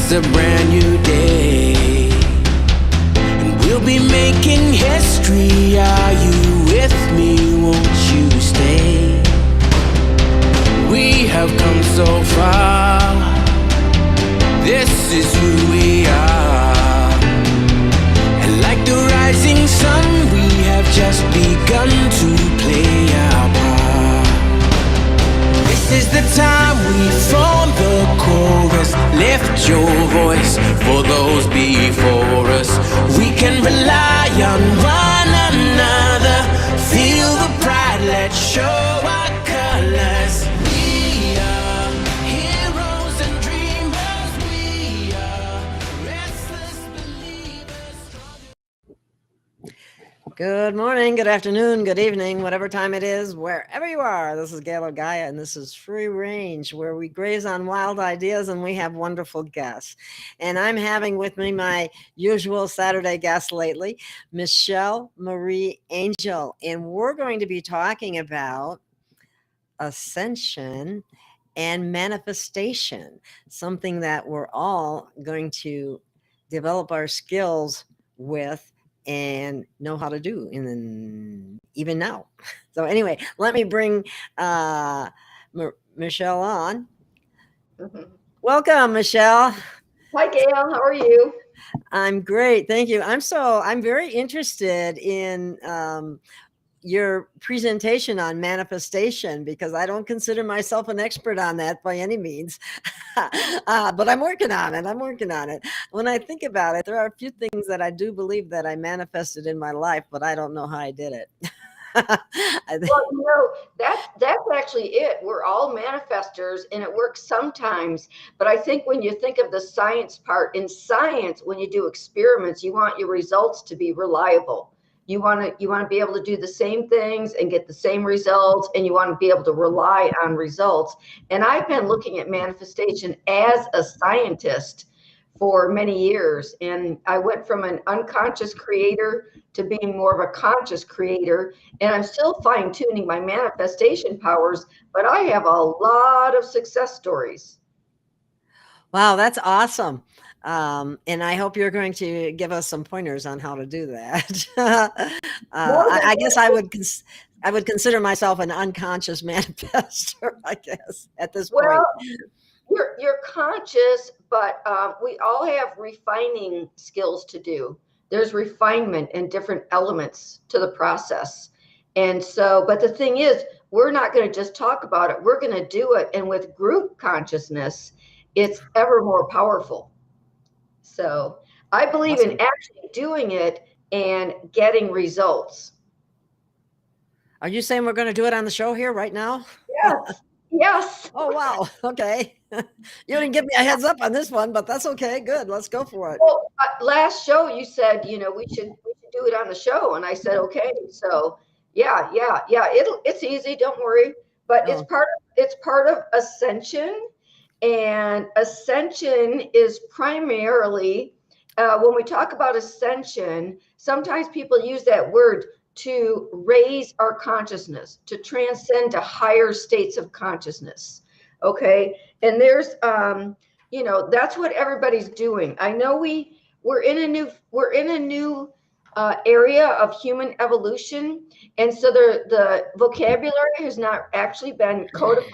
is a brand new day, and we'll be making history. Are you with me? Won't you stay? We have come so far. This is who we are. And like the rising sun, we have just begun to play our part. This is the time we form the chorus. Lift your voice for those before us. We can rely on one another. Feel the pride, let's show our colors. We are heroes and dreamers. We are restless believers. Good morning, good afternoon, good evening, whatever time it is, wherever you are. This is Gail of Gaia, and this is Free Range, where we graze on wild ideas and we have wonderful guests. And I'm having with me my usual Saturday guest lately, Michelle Marie Angel. And we're going to be talking about ascension and manifestation, something that we're all going to develop our skills with and know how to do even now. So anyway, let me bring Michelle on. Welcome, Michelle. Hi, Gail. How are you? I'm great. Thank you. I'm very interested in your presentation on manifestation, because I don't consider myself an expert on that by any means. But I'm working on it. When I think about it, there are a few things that I do believe that I manifested in my life, but I don't know how I did it. Well, that's actually it. We're all manifestors, and it works sometimes. But I think when you think of the science part, in science, when you do experiments, you want your results to be reliable. You want to be able to do the same things and get the same results, and you want to be able to rely on results. And I've been looking at manifestation as a scientist for many years, and I went from an unconscious creator to being more of a conscious creator, and I'm still fine-tuning my manifestation powers, but I have a lot of success stories. Wow, that's awesome. And I hope you're going to give us some pointers on how to do that. I guess I would consider myself an unconscious manifester, I guess, at this point. Well, you're conscious, but we all have refining skills to do. There's refinement and different elements to the process. And so, but the thing is, we're not going to just talk about it. We're going to do it. And with group consciousness, it's ever more powerful. So I believe in actually doing it and getting results. Are you saying we're going to do it on the show here right now? Yes. Yes. Oh, wow. Okay. You didn't give me a heads up on this one, but that's okay. Good. Let's go for it. Well, last show you said, we should do it on the show. And I said, okay. So yeah. It's easy. Don't worry. But it's part of Ascension. And ascension is primarily, when we talk about ascension, sometimes people use that word to raise our consciousness, to transcend to higher states of consciousness. Okay. And there's, that's what everybody's doing. I know we're in a new area of human evolution. And so the vocabulary has not actually been codified.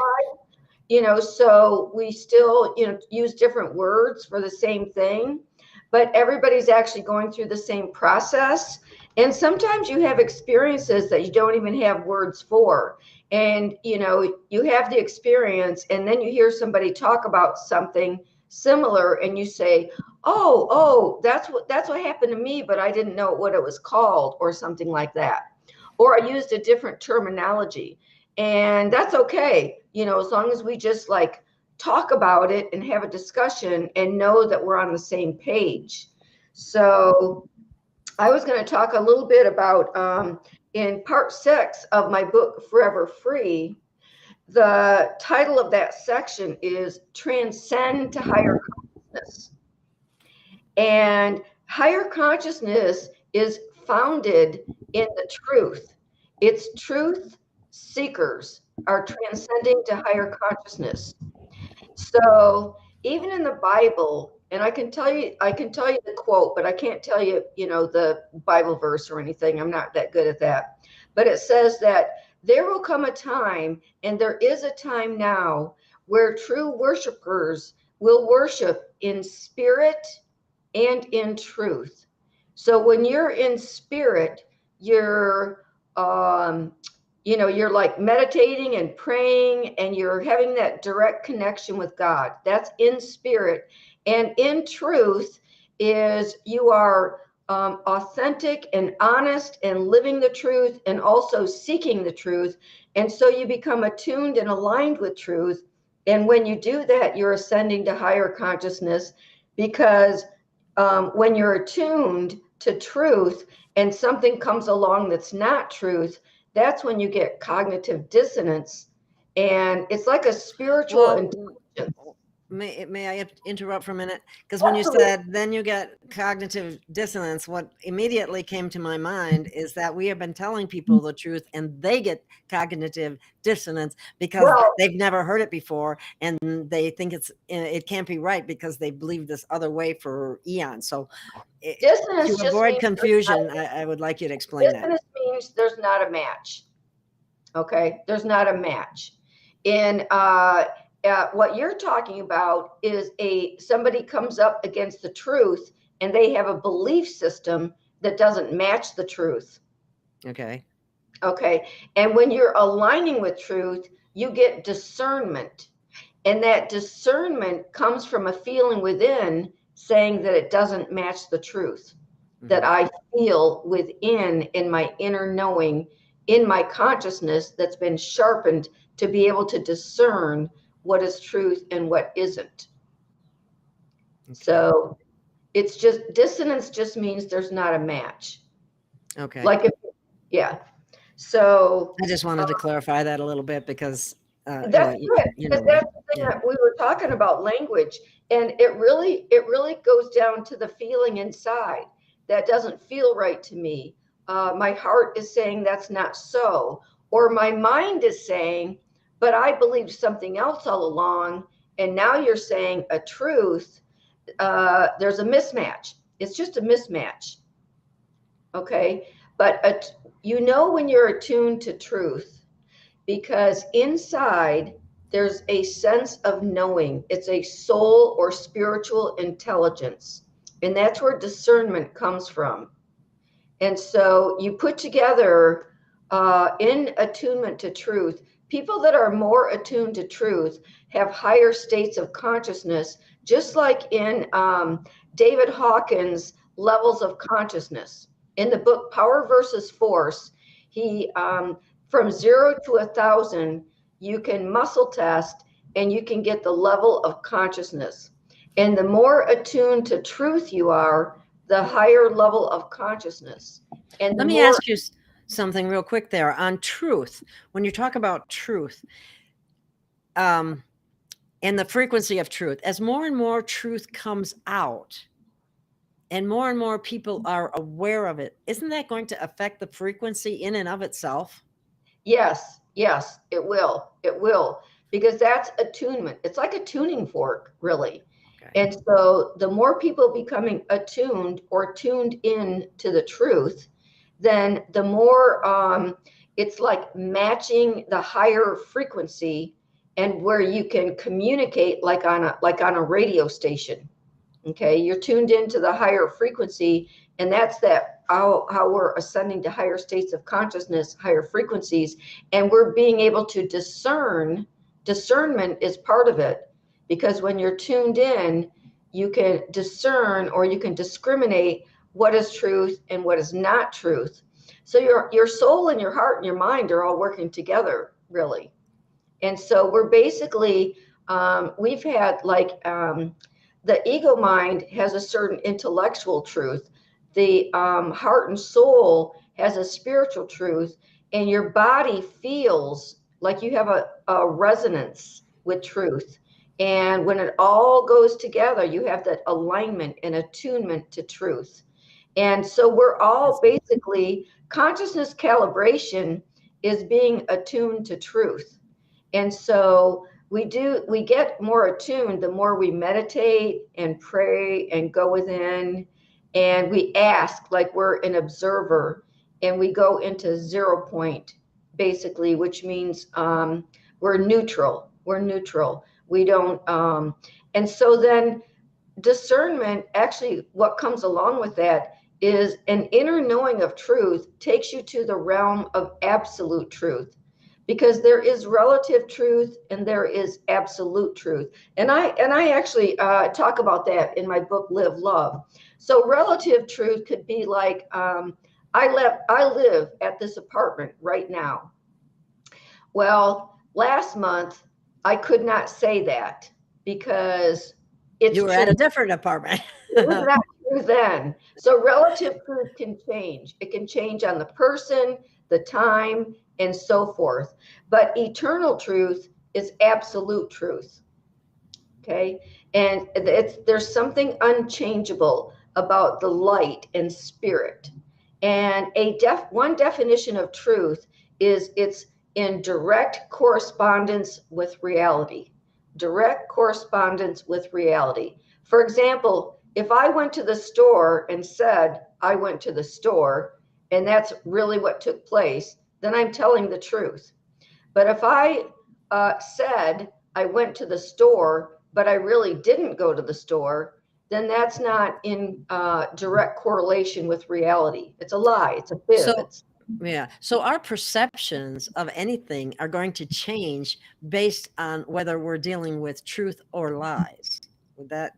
So we still, use different words for the same thing, but everybody's actually going through the same process. And sometimes you have experiences that you don't even have words for. And, you have the experience, and then you hear somebody talk about something similar and you say, oh, that's what happened to me, but I didn't know what it was called, or something like that. Or I used a different terminology. And that's okay, as long as we just talk about it and have a discussion and know that we're on the same page. So I was going to talk a little bit about, in part 6 of my book, Forever Free, the title of that section is Transcend to Higher Consciousness. And higher consciousness is founded in the truth. It's truth seekers are transcending to higher consciousness. So even in the Bible, and I can tell you the quote, but I can't tell you, the Bible verse or anything. I'm not that good at that. But it says that there will come a time, and there is a time now, where true worshipers will worship in spirit and in truth. So when you're in spirit, you're you're like meditating and praying, and you're having that direct connection with God. That's in spirit. And in truth is you are authentic and honest and living the truth and also seeking the truth. And so you become attuned and aligned with truth. And when you do that, you're ascending to higher consciousness, because when you're attuned to truth and something comes along that's not truth, that's when you get cognitive dissonance. And it's like a spiritual intelligence. May I interrupt for a minute? Because when you said then you get cognitive dissonance, what immediately came to my mind is that we have been telling people the truth and they get cognitive dissonance because they've never heard it before, and they think it can't be right because they believe this other way for eons. So to avoid confusion, I would like you to explain that. Dissonance means there's not a match. Okay, there's not a match. In what you're talking about is somebody comes up against the truth and they have a belief system that doesn't match the truth. Okay. And when you're aligning with truth, you get discernment. And that discernment comes from a feeling within saying that it doesn't match the truth, that I feel within, in my inner knowing, in my consciousness that's been sharpened to be able to discern what is truth and what isn't. So it's just dissonance just means there's not a match. Okay. So I just wanted to clarify that a little bit because that's good, because that's the thing that we were talking about, language, and it really goes down to the feeling inside that doesn't feel right to me. My heart is saying that's not so, or my mind is saying, but I believed something else all along, and now you're saying a truth. There's a mismatch. It's just a mismatch. Okay, but when you're attuned to truth, because inside there's a sense of knowing. It's a soul or spiritual intelligence, and that's where discernment comes from. And so you put together in attunement to truth, people that are more attuned to truth have higher states of consciousness, just like in David Hawkins' levels of consciousness. In the book Power versus Force, he from 0 to 1,000, you can muscle test and you can get the level of consciousness. And the more attuned to truth you are, the higher level of consciousness. And let me ask you something real quick there on truth. When you talk about truth and the frequency of truth, as more and more truth comes out and more people are aware of it, isn't that going to affect the frequency in and of itself? Yes, it will. It will, because that's attunement. It's like a tuning fork, really. Okay. And so the more people becoming attuned or tuned in to the truth, then the more it's like matching the higher frequency, and where you can communicate like on a radio station. Okay, you're tuned into the higher frequency, and that's how we're ascending to higher states of consciousness, higher frequencies, and we're being able to discern. Discernment is part of it, because when you're tuned in, you can discern, or you can discriminate what is truth and what is not truth. So your soul and your heart and your mind are all working together, really. And so we're basically, we've had the ego mind has a certain intellectual truth. The heart and soul has a spiritual truth, and your body feels like you have a resonance with truth. And when it all goes together, you have that alignment and attunement to truth. And so we're all basically, consciousness calibration is being attuned to truth. And so we get more attuned the more we meditate and pray and go within, and we ask like we're an observer, and we go into 0 point, basically, which means we're neutral. We don't, and so then discernment, actually what comes along with that is an inner knowing of truth takes you to the realm of absolute truth, because there is relative truth and there is absolute truth. And I actually talk about that in my book, Live Love. So relative truth could be like, I live at this apartment right now. Well, last month I could not say that because it's you were at a different apartment. It was not true then. So relative truth can change. It can change on the person, the time, and so forth. But eternal truth is absolute truth. Okay. And there's something unchangeable about the light and spirit. And one definition of truth is it's in direct correspondence with reality. Direct correspondence with reality. For example, if I went to the store and said I went to the store, and that's really what took place, then I'm telling the truth. But if I said I went to the store, but I really didn't go to the store, then that's not in direct correlation with reality. It's a lie. It's a fib. So our perceptions of anything are going to change based on whether we're dealing with truth or lies. That's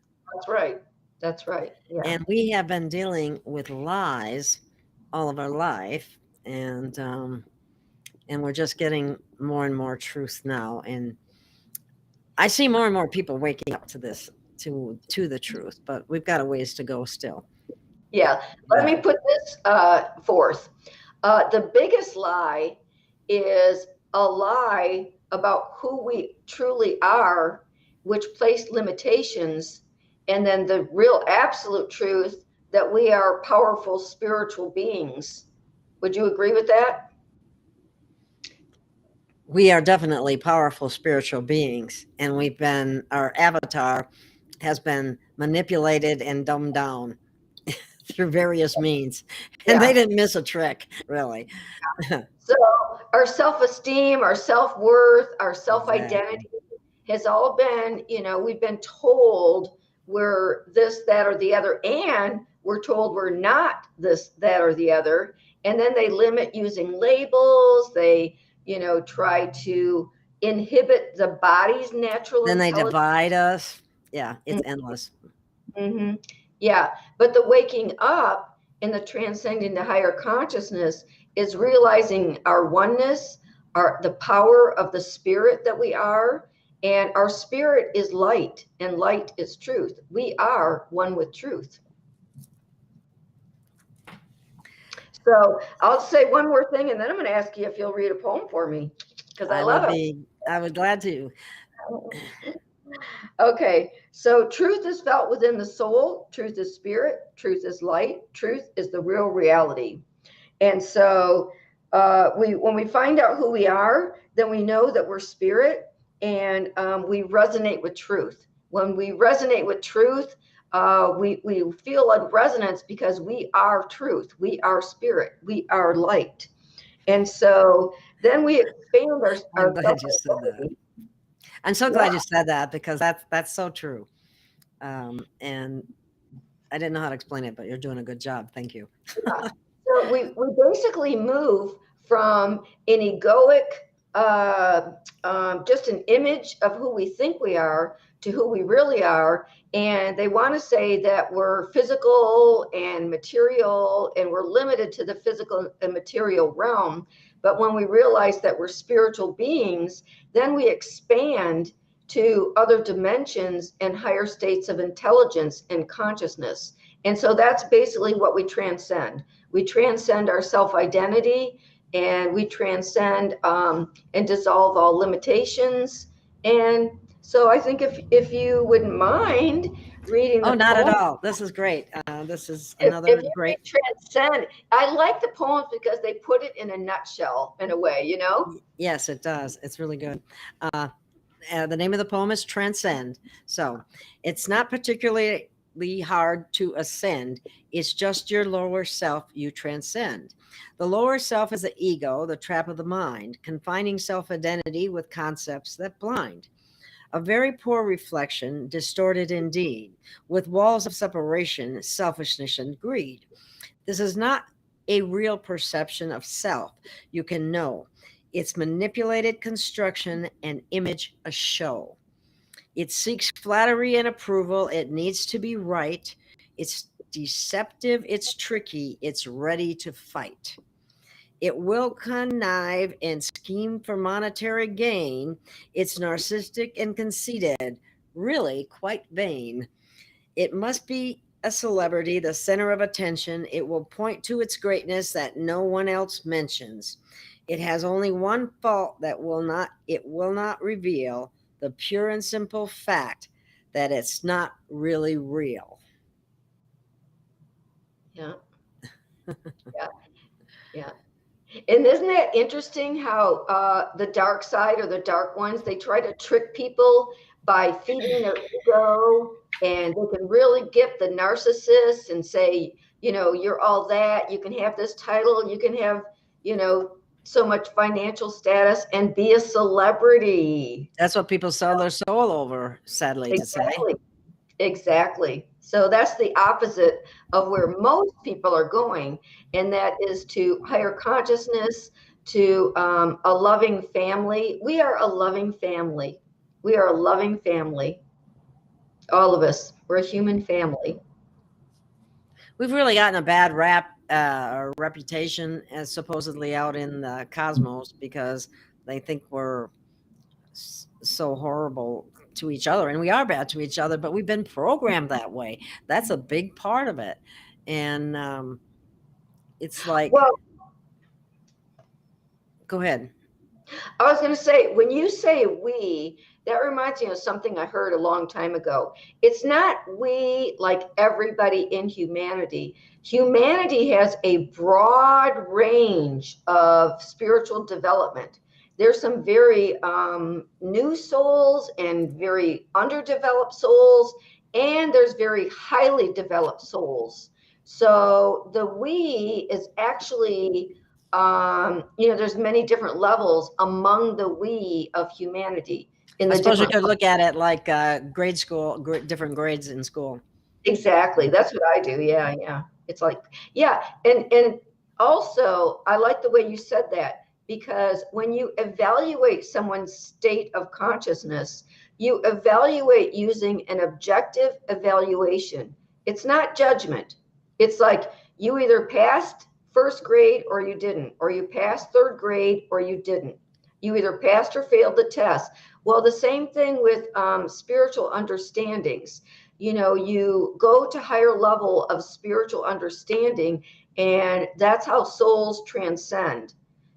right. That's right. Yeah. And we have been dealing with lies all of our life, and we're just getting more and more truth now. And I see more and more people waking up to this, to the truth, but we've got a ways to go still. Yeah. Let me put this forth. The biggest lie is a lie about who we truly are, which placed limitations, and then the real absolute truth that we are powerful spiritual beings. Would you agree with that? We are definitely powerful spiritual beings, and our avatar has been manipulated and dumbed down through various means, and they didn't miss a trick, really. So our self-esteem, our self-worth, our self-identity has all been, we've been told we're this, that, or the other, and we're told we're not this, that, or the other. And then they limit using labels. They, try to inhibit the body's natural Then they divide us. Yeah, it's endless. Mm-hmm. Yeah, but the waking up and the transcending to higher consciousness is realizing our oneness, the power of the spirit that we are. And our spirit is light, and light is truth. We are one with truth. So I'll say one more thing, and then I'm going to ask you if you'll read a poem for me, because I love it. I would glad to. Okay, so truth is felt within the soul. Truth is spirit. Truth is light. Truth is the real reality. And so when we find out who we are, then we know that we're spirit, and we resonate with truth. When we resonate with truth, we feel a resonance because we are truth. We are spirit. We are light. And so then we expand our I'm glad you said that. I'm so glad you said that, because that's so true. And I didn't know how to explain it, but you're doing a good job. Thank you. Yeah. So we basically move from an egoic, just an image of who we think we are, to who we really are. And they want to say that we're physical and material, and we're limited to the physical and material realm. But when we realize that we're spiritual beings, then we expand to other dimensions and higher states of intelligence and consciousness. And so that's basically what we transcend. We transcend our self-identity, and we transcend and dissolve all limitations. And so I think if you wouldn't mind reading the not poem. at all. This is great. This is another great transcend. I like the poems because they put it in a nutshell, in a way, Yes, it does. It's really good. The name of the poem is Transcend. So it's not particularly hard to ascend. It's just your lower self you transcend. The lower self is the ego, the trap of the mind, confining self-identity with concepts that blind. A very poor reflection, distorted indeed, with walls of separation, selfishness, and greed. This is not a real perception of self you can know. It's manipulated construction and image a show. It seeks flattery and approval. It needs to be right. It's deceptive. It's tricky. It's ready to fight. It will connive and scheme for monetary gain. It's narcissistic and conceited, really quite vain. It must be a celebrity, the center of attention. It will point to its greatness that no one else mentions. It has only one fault that it will not reveal, the pure and simple fact that it's not really real. Yeah. Yeah. Yeah. And isn't that interesting how the dark side or the dark ones, they try to trick people by feeding their ego, and they can really get the narcissist and say, you know, you're all that, you can have this title, you can have, you know, so much financial status and be a celebrity. That's what people sell their soul over, sadly to say. Exactly. So that's the opposite of where most people are going, and that is to higher consciousness, to a loving family. We are a loving family. We are a loving family. All of us. We're a human family. We've really gotten a bad rap or reputation as supposedly out in the cosmos because they think we're so horrible to each other, and we are bad to each other, but we've been programmed that way. That's a big part of it. And it's like, well, go ahead. I was going to say, when you say we, that reminds me of something I heard a long time ago. It's not we like everybody in humanity. Humanity has a broad range of spiritual development. There's some very new souls and very underdeveloped souls, and there's very highly developed souls. So the we is actually, you know, there's many different levels among the we of humanity. I suppose you could look at it like grade school, different grades in school. Exactly. That's what I do. Yeah. Yeah. It's like, yeah. And also, I like the way you said that, because when you evaluate someone's state of consciousness, you evaluate using an objective evaluation. It's not judgment. It's like you either passed first grade or you didn't, or you passed third grade or you didn't. You either passed or failed the test. Well, the same thing with spiritual understandings. You know, you go to higher level of spiritual understanding, and that's how souls transcend.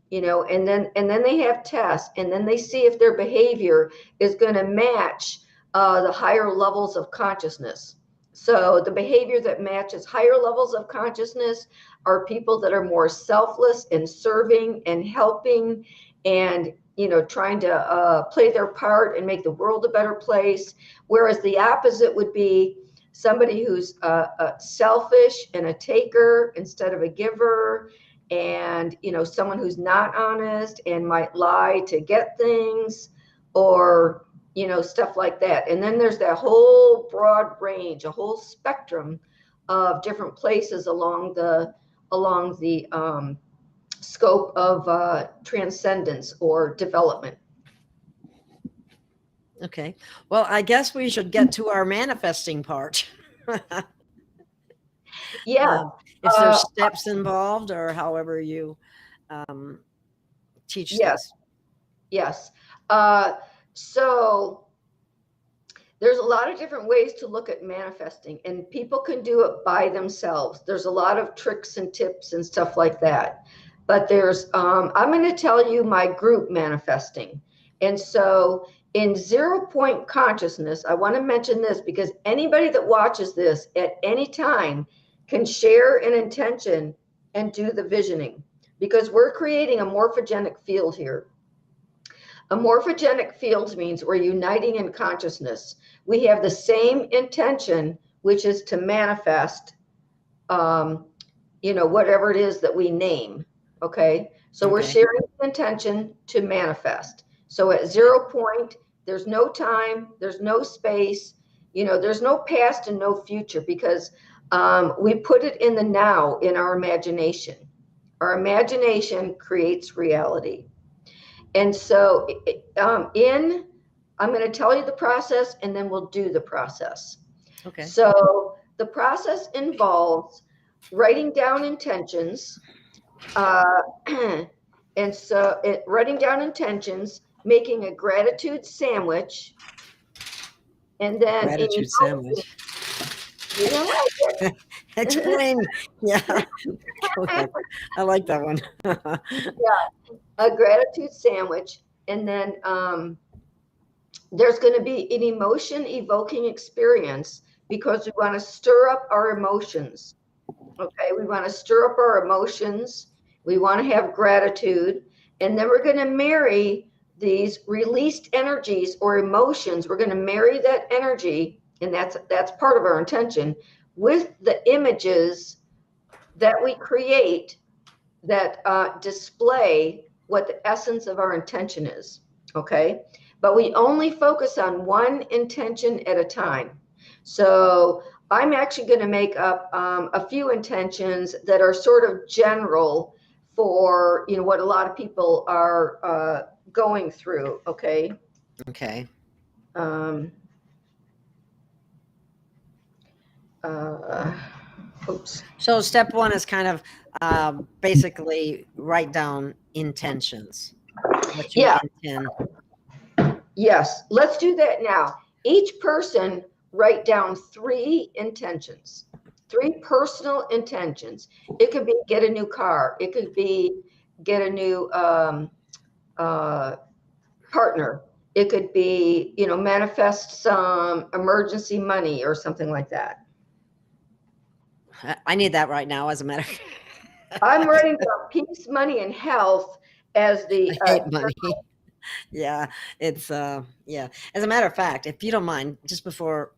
You know, and then they have tests, and then they see if their behavior is going to match the higher levels of consciousness. So the behavior that matches higher levels of consciousness are people that are more selfless and serving and helping, and, you know, trying to play their part and make the world a better place. Whereas the opposite would be somebody who's selfish and a taker instead of a giver, and, you know, someone who's not honest and might lie to get things, or, you know, stuff like that. And then there's that whole broad range, a whole spectrum of different places along the scope of transcendence or development. Okay. Well, I guess we should get to our manifesting part. Yeah. If there's steps involved, or however you teach this. Yes. So there's a lot of different ways to look at manifesting, and people can do it by themselves. There's a lot of tricks and tips and stuff like that. But there's, I'm going to tell you my group manifesting. And so in 0 point consciousness, I want to mention this because anybody that watches this at any time can share an intention and do the visioning, because we're creating a morphogenic field here. A morphogenic field means we're uniting in consciousness. We have the same intention, which is to manifest, whatever it is that we name. Okay. So we're sharing the intention to manifest. So at 0 point, there's no time, there's no space, there's no past and no future, because we put it in the now, in our imagination. Our imagination creates reality. And so I'm going to tell you the process, and then we'll do the process. Okay. So the process involves writing down intentions. And so writing down intentions, making a gratitude sandwich, and then Gratitude sandwich. You don't like it. Explain. Yeah. Okay. I like that one. Yeah, a gratitude sandwich. And then there's going to be an emotion evoking experience, because we want to stir up our emotions. Okay, we want to stir up our emotions. We want to have gratitude. And then we're going to marry these released energies or emotions. We're going to marry that energy, and that's part of our intention, with the images that we create that display what the essence of our intention is. Okay, but we only focus on one intention at a time. So I'm actually going to make up a few intentions that are sort of general for what a lot of people are going through. Okay. Okay. Oops. So step one is kind of basically write down intentions. What you intend. Yes, let's do that now. Each person write down 3 intentions, 3 personal intentions. It could be get a new car. It could be get a new partner. It could be, manifest some emergency money or something like that. I need that right now, as a matter of fact. I'm writing down peace, money, and health as the I hate money. Yeah, it's yeah. As a matter of fact, if you don't mind, just before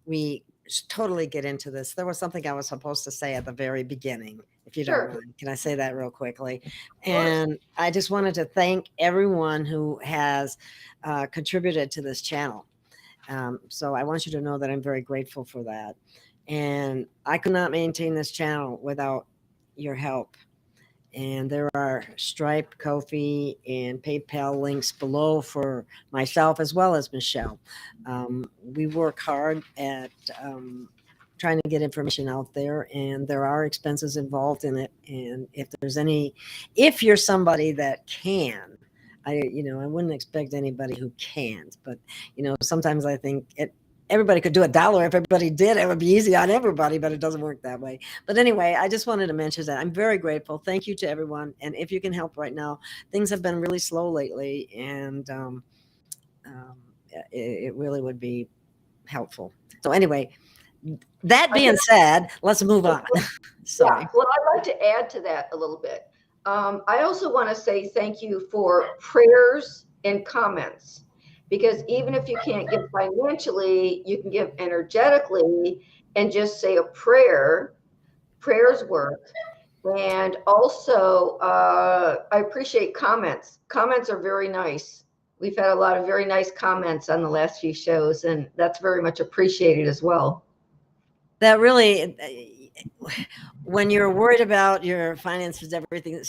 we totally get into this, there was something I was supposed to say at the very beginning. If you don't mind, can I say that real quickly? And I just wanted to thank everyone who has contributed to this channel. So I want you to know that I'm very grateful for that. And I could not maintain this channel without your help. And there are Stripe, Ko-fi, and PayPal links below for myself as well as Michelle. We work hard at trying to get information out there, and there are expenses involved in it. And if you're somebody that can, I wouldn't expect anybody who can't, but sometimes I think everybody could do $1. If everybody did, it would be easy on everybody, but it doesn't work that way. But anyway, I just wanted to mention that. I'm very grateful. Thank you to everyone. And if you can help right now, things have been really slow lately, and it really would be helpful. So anyway, that being said, let's move on. Sorry. Yeah, well, I'd like to add to that a little bit. I also want to say thank you for prayers and comments. Because even if you can't give financially, you can give energetically and just say a prayer. Prayers work. And also, I appreciate comments. Comments are very nice. We've had a lot of very nice comments on the last few shows, and that's very much appreciated as well. That really, when you're worried about your finances, everything,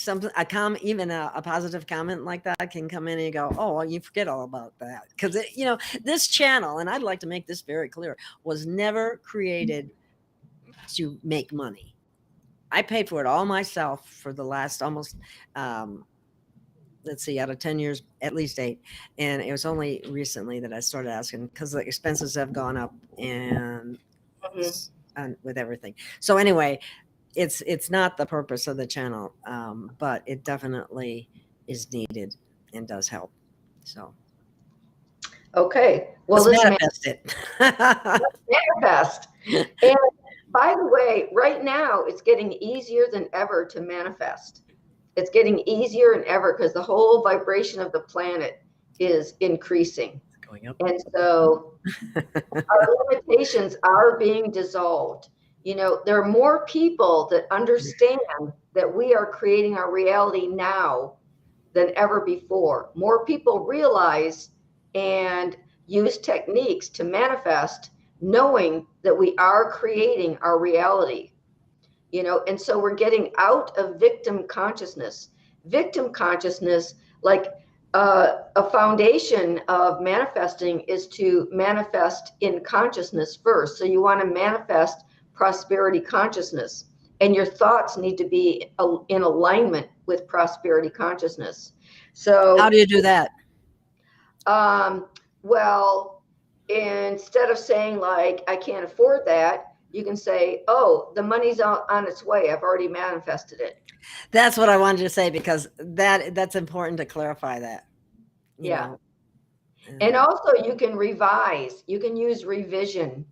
even a positive comment like that can come in and you go, oh, well, you forget all about that. Because, this channel, and I'd like to make this very clear, was never created to make money. I paid for it all myself for the last almost, let's see, out of 10 years, at least 8. And it was only recently that I started asking, because the expenses have gone up and with everything. So anyway, it's not the purpose of the channel, but it definitely is needed and does help. So okay, well, let's manifest it. Let's manifest. And by the way, right now it's getting easier than ever to manifest. It's getting easier than ever because the whole vibration of the planet is increasing. It's going up. And so our limitations are being dissolved. You know, there are more people that understand that we are creating our reality now than ever before. More people realize and use techniques to manifest, knowing that we are creating our reality. You know, and so we're getting out of victim consciousness. Victim consciousness, like a foundation of manifesting is to manifest in consciousness first. So you want to manifest prosperity consciousness, and your thoughts need to be in alignment with prosperity consciousness. So how do you do that? Well, instead of saying like, I can't afford that, you can say, oh, the money's on its way. I've already manifested it. That's what I wanted to say, because that's important to clarify that. You know. And also you can revise, you can use revision.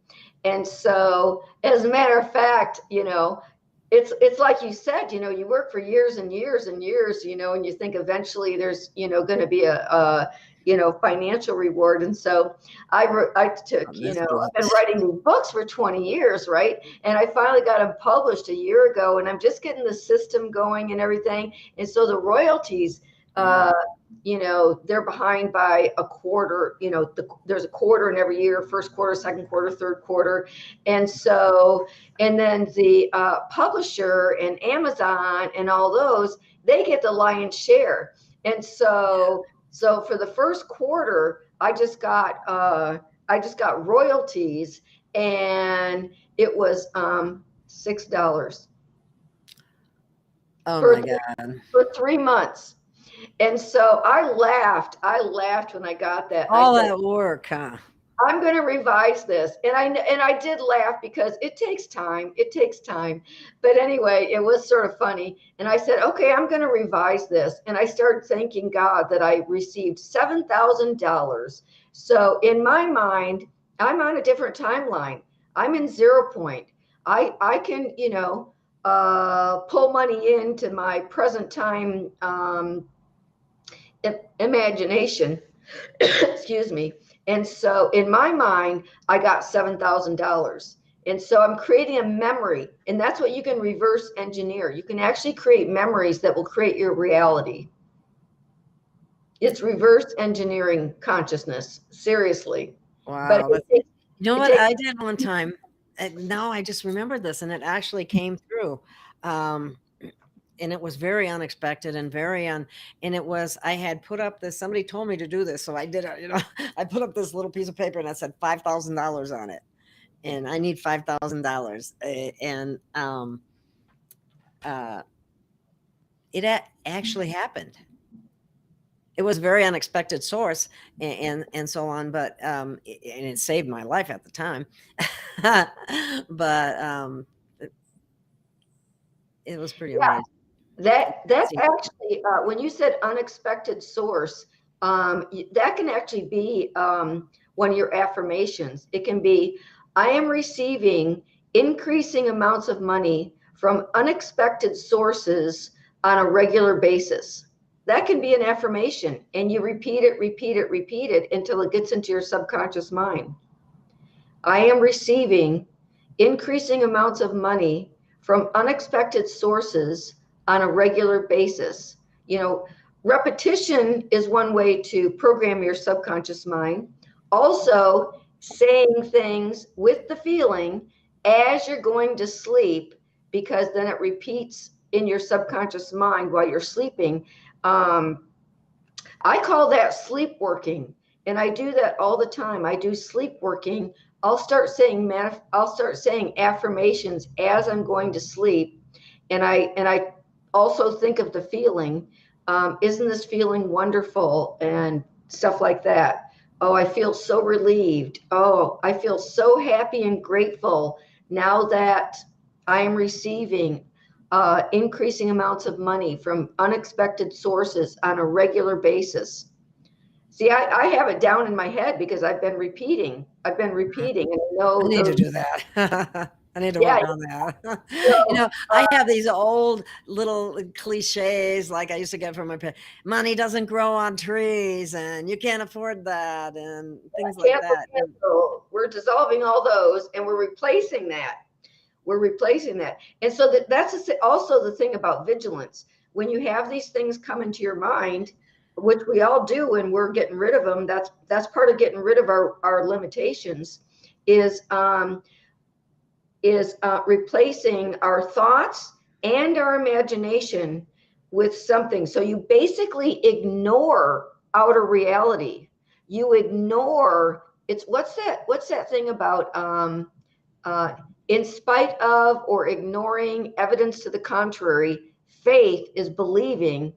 And so as a matter of fact, you know, it's like you said, you know, you work for years and years and years, you know, and you think eventually there's, you know, going to be a you know, financial reward. And so I took, you know, I've been writing these books for 20 years, right? And I finally got them published a year ago, and I'm just getting the system going and everything. And so the royalties, you know, they're behind by a quarter. You know, there's a quarter in every year, first quarter, second quarter, third quarter. And so, and then the publisher and Amazon and all those, they get the lion's share. And so, so for the first quarter, I just got royalties, and it was $6. Oh my God. For 3 months. And so I laughed when I got that. All that work, huh? I'm going to revise this. And I did laugh because it takes time. But anyway, it was sort of funny. And I said, okay, I'm going to revise this. And I started thanking God that I received $7,000. So in my mind, I'm on a different timeline. I'm in 0 point. I can, you know, pull money into my present time imagination. Excuse me. And so in my mind, I got $7,000. And so I'm creating a memory, and that's what you can reverse engineer. You can actually create memories that will create your reality. It's reverse engineering consciousness. Seriously. Wow. You know what I did one time? Now I just remembered this, and it actually came through. And it was very unexpected and and it was, I had put up this, somebody told me to do this. So I did it, you know, I put up this little piece of paper and I said $5,000 on it, and I need $5,000. And it actually happened. It was a very unexpected source and so on, but and it saved my life at the time. But it was pretty amazing. That's actually, when you said unexpected source, that can actually be one of your affirmations. It can be, I am receiving increasing amounts of money from unexpected sources on a regular basis. That can be an affirmation, and you repeat it until it gets into your subconscious mind. I am receiving increasing amounts of money from unexpected sources on a regular basis. You know, repetition is one way to program your subconscious mind. Also, saying things with the feeling as you're going to sleep, because then it repeats in your subconscious mind while you're sleeping. I call that sleep working, and I do that all the time. I do sleep working. I'll start saying affirmations as I'm going to sleep, and I also think of the feeling. Isn't this feeling wonderful, and stuff like that. Oh, I feel so relieved. Oh, I feel so happy and grateful now that I am receiving increasing amounts of money from unexpected sources on a regular basis. See, I have it down in my head because I've been repeating. And I know I need to do that. I need to Yeah. work on that. So, I have these old little cliches like I used to get from my parents. Money doesn't grow on trees and you can't afford that and things like that. cancel. We're dissolving all those and we're replacing that. We're replacing that. And so that's also the thing about vigilance. When you have these things come into your mind, which we all do and we're getting rid of them, that's part of getting rid of our limitations, is replacing our thoughts and our imagination with something. So you basically ignore outer reality. You ignore what's that thing about in spite of or ignoring evidence to the contrary. Faith is believing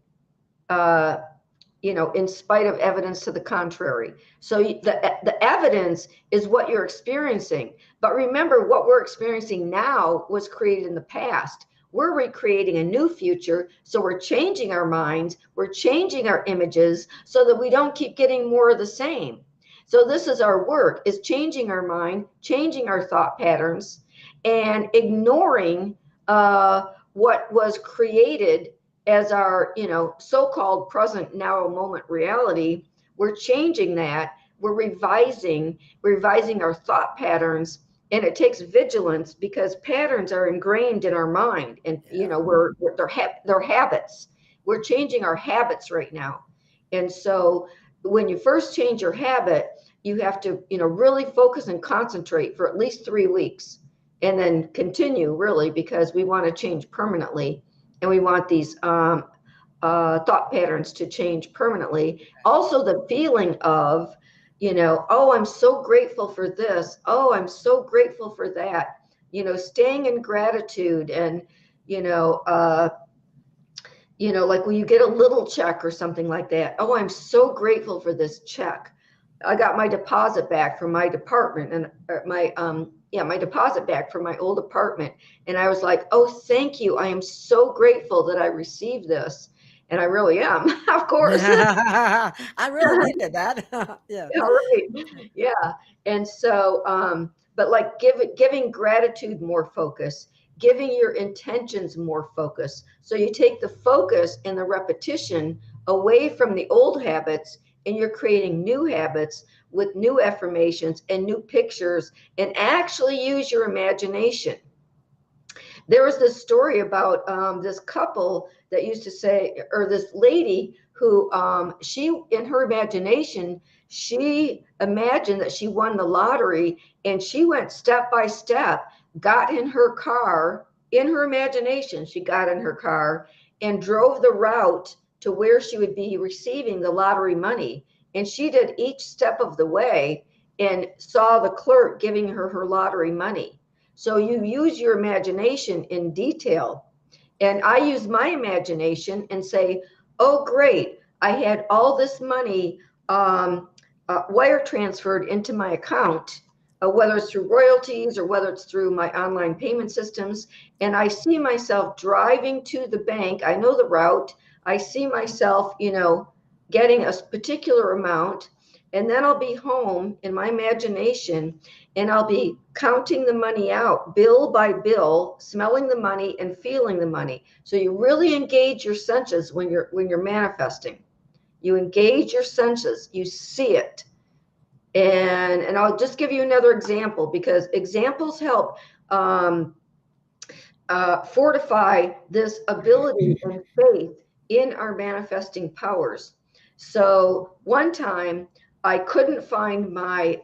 in spite of evidence to the contrary. So the evidence is what you're experiencing. But remember, what we're experiencing now was created in the past. We're recreating a new future. So we're changing our minds. We're changing our images so that we don't keep getting more of the same. So this is our work, is changing our mind, changing our thought patterns, and ignoring what was created as our so-called present now moment reality. We're changing that. We're revising our thought patterns, and it takes vigilance because patterns are ingrained in our mind, and they're habits. We're changing our habits right now. And so when you first change your habit, you have to really focus and concentrate for at least 3 weeks, and then continue, really, because we want to change permanently. And we want these thought patterns to change permanently. Also, the feeling of, oh, I'm so grateful for this. Oh, I'm so grateful for that. Staying in gratitude, and like when you get a little check or something like that. Oh, I'm so grateful for this check. I got my deposit back from my department, and my deposit back from my old apartment. And I was like, oh, thank you. I am so grateful that I received this. And I really am, of course. I really needed that. Yeah. Yeah, right. Yeah. And so, but like giving gratitude more focus, giving your intentions more focus. So you take the focus and the repetition away from the old habits, and you're creating new habits with new affirmations and new pictures, and actually use your imagination. There was this story about this couple that used to say, or this lady who she, in her imagination, she imagined that she won the lottery, and she went step by step, got in her car, in her imagination, she got in her car and drove the route to where she would be receiving the lottery money. And she did each step of the way and saw the clerk giving her her lottery money. So you use your imagination in detail. And I use my imagination and say, oh, great, I had all this money wire transferred into my account, whether it's through royalties or whether it's through my online payment systems. And I see myself driving to the bank. I know the route. I see myself, getting a particular amount. And then I'll be home in my imagination, and I'll be counting the money out, bill by bill, smelling the money and feeling the money. So you really engage your senses when you're manifesting. You engage your senses, you see it. And I'll just give you another example, because examples help fortify this ability and faith in our manifesting powers. So one time I couldn't find my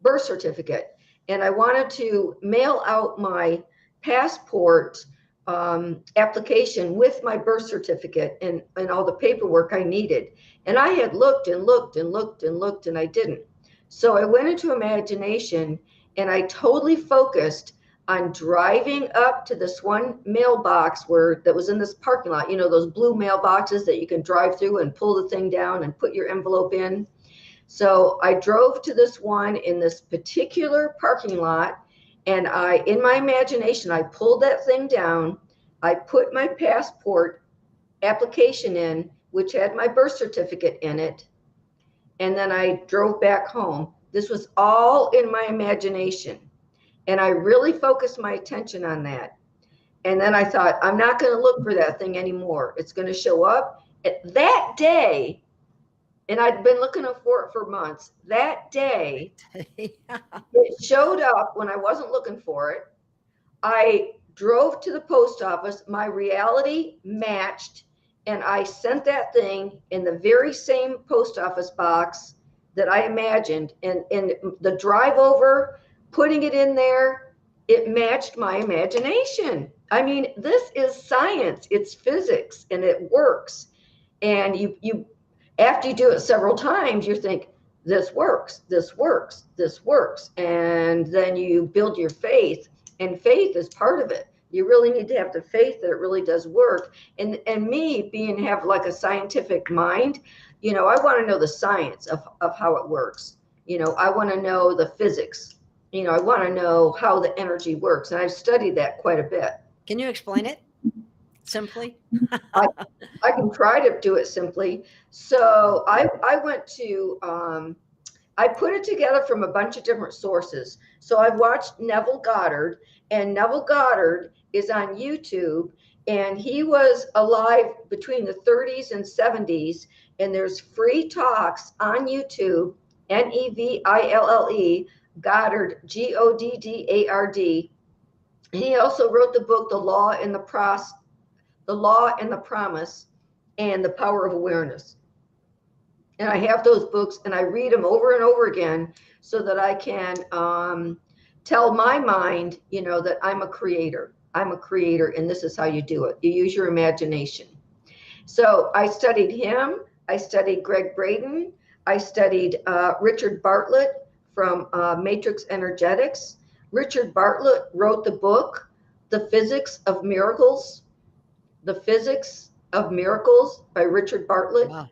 birth certificate, and I wanted to mail out my passport application with my birth certificate and all the paperwork I needed. And I had looked and looked and looked and looked, and I didn't. So I went into imagination, and I totally focused on driving up to this one mailbox that was in this parking lot, those blue mailboxes that you can drive through and pull the thing down and put your envelope in. So I drove to this one in this particular parking lot, and in my imagination, I pulled that thing down. I put my passport application in, which had my birth certificate in it. And then I drove back home. This was all in my imagination. And I really focused my attention on that. And then I thought, I'm not going to look for that thing anymore. It's going to show up that day. And I'd been looking for it for months. That day, it showed up when I wasn't looking for it. I drove to the post office. My reality matched. And I sent that thing in the very same post office box that I imagined. And the drive over, putting it in there, it matched my imagination. I mean, this is science. It's physics, and it works. And you after you do it several times, you think, this works, this works, this works. And then you build your faith, and faith is part of it. You really need to have the faith that it really does work. And me have like a scientific mind, I want to know the science of how it works. I want to know the physics. I want to know how the energy works. And I've studied that quite a bit. Can you explain it simply? I can try to do it simply. So I went to, I put it together from a bunch of different sources. So I've watched Neville Goddard, and Neville Goddard is on YouTube, and he was alive between the 30s and 70s. And there's free talks on YouTube, Neville Goddard, Goddard. He also wrote the book, The Law and the Promise, and The Power of Awareness. And I have those books, and I read them over and over again so that I can tell my mind, that I'm a creator. I'm a creator, and this is how you do it. You use your imagination. So I studied him. I studied Greg Braden. I studied Richard Bartlett from Matrix Energetics. Richard Bartlett wrote the book, The Physics of Miracles. The Physics of Miracles by Richard Bartlett. Wow.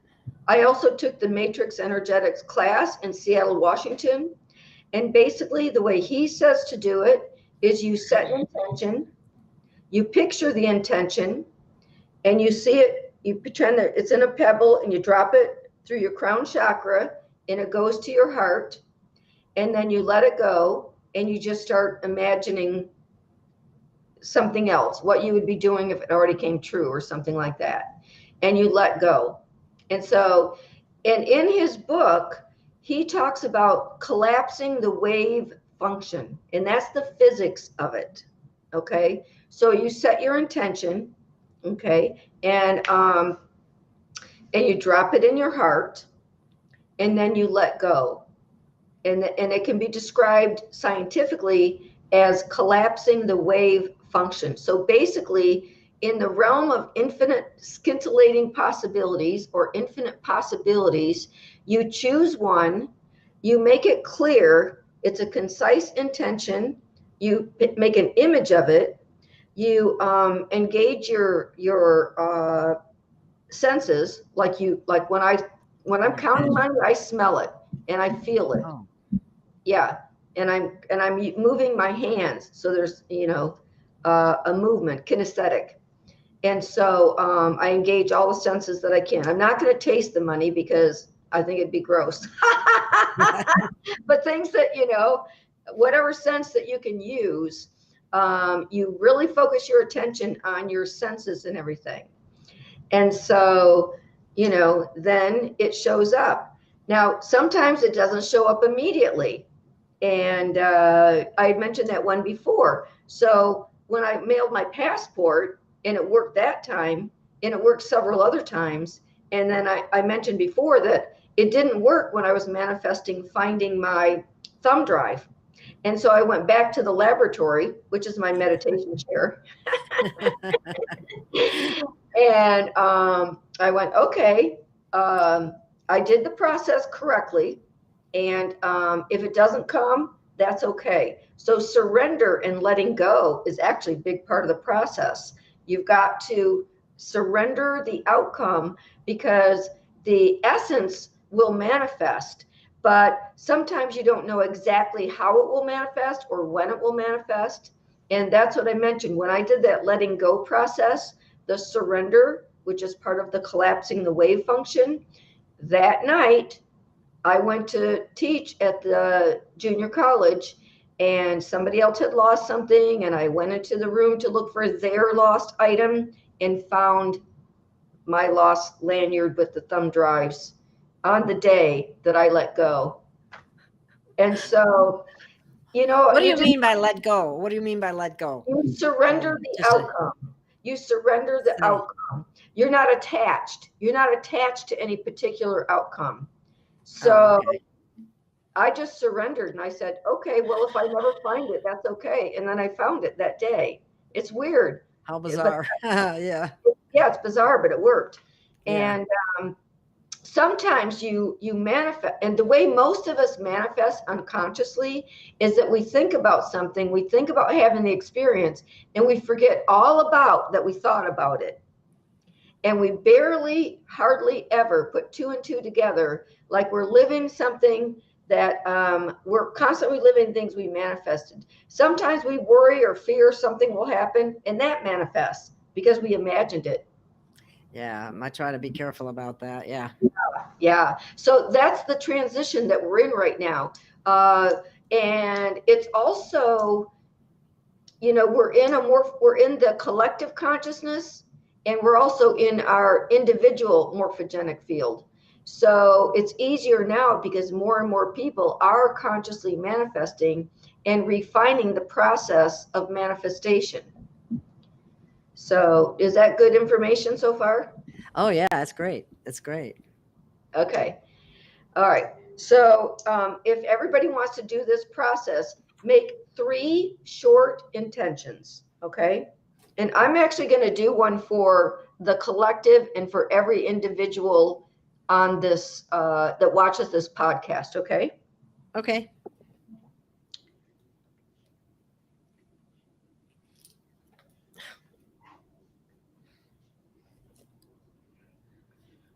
I also took the Matrix Energetics class in Seattle, Washington. And basically the way he says to do it is you set an intention, you picture the intention, and you see it, you pretend that it's in a pebble, and you drop it through your crown chakra, and it goes to your heart, and then you let it go, and you just start imagining something else, what you would be doing if it already came true or something like that. And you let go. And so, and in his book, he talks about collapsing the wave function, and that's the physics of it. Okay. So you set your intention. Okay. And you drop it in your heart, and then you let go. And it can be described scientifically as collapsing the wave function. So basically, in the realm of infinite scintillating possibilities or infinite possibilities, you choose one, you make it clear, it's a concise intention, you make an image of it, you engage your senses, like when I'm counting money, I smell it and I feel it. Oh. Yeah. And I'm moving my hands. So there's, a movement, kinesthetic. And so I engage all the senses that I can. I'm not going to taste the money because I think it'd be gross. But things that, whatever sense that you can use, you really focus your attention on your senses and everything. And so, then it shows up. Now, sometimes it doesn't show up immediately. And I mentioned that one before. So when I mailed my passport, and it worked that time, and it worked several other times. And then I mentioned before that it didn't work when I was manifesting finding my thumb drive. And so I went back to the laboratory, which is my meditation chair. And I went, okay, I did the process correctly. And if it doesn't come, that's okay. So surrender and letting go is actually a big part of the process. You've got to surrender the outcome because the essence will manifest, but sometimes you don't know exactly how it will manifest or when it will manifest. And that's what I mentioned. When I did that letting go process, the surrender, which is part of the collapsing the wave function, that night I went to teach at the junior college, and somebody else had lost something, and I went into the room to look for their lost item and found my lost lanyard with the thumb drives on the day that I let go. And so, what do you mean by let go? What do you mean by let go? You surrender the outcome. You surrender the outcome. You're not attached. You're not attached to any particular outcome. So okay. I just surrendered and I said, okay, well, if I never find it, that's okay. And then I found it that day. It's weird. How bizarre. Yeah. Yeah, it's bizarre, but it worked. Yeah. And sometimes you manifest, and the way most of us manifest unconsciously is that we think about something, we think about having the experience, and we forget all about that we thought about it. And we hardly ever put two and two together, like we're living something that we're constantly living things we manifested. Sometimes we worry or fear something will happen, and that manifests because we imagined it. Yeah, I try to be careful about that. Yeah. Yeah. So that's the transition that we're in right now. And it's also, we're in the collective consciousness, and we're also in our individual morphogenic field. So it's easier now because more and more people are consciously manifesting and refining the process of manifestation. So is that good information so far? Oh yeah, that's great. That's great. Okay. All right. So if everybody wants to do this process, make 3 short intentions. Okay. And I'm actually going to do one for the collective and for every individual on this that watches this podcast. Okay. Okay.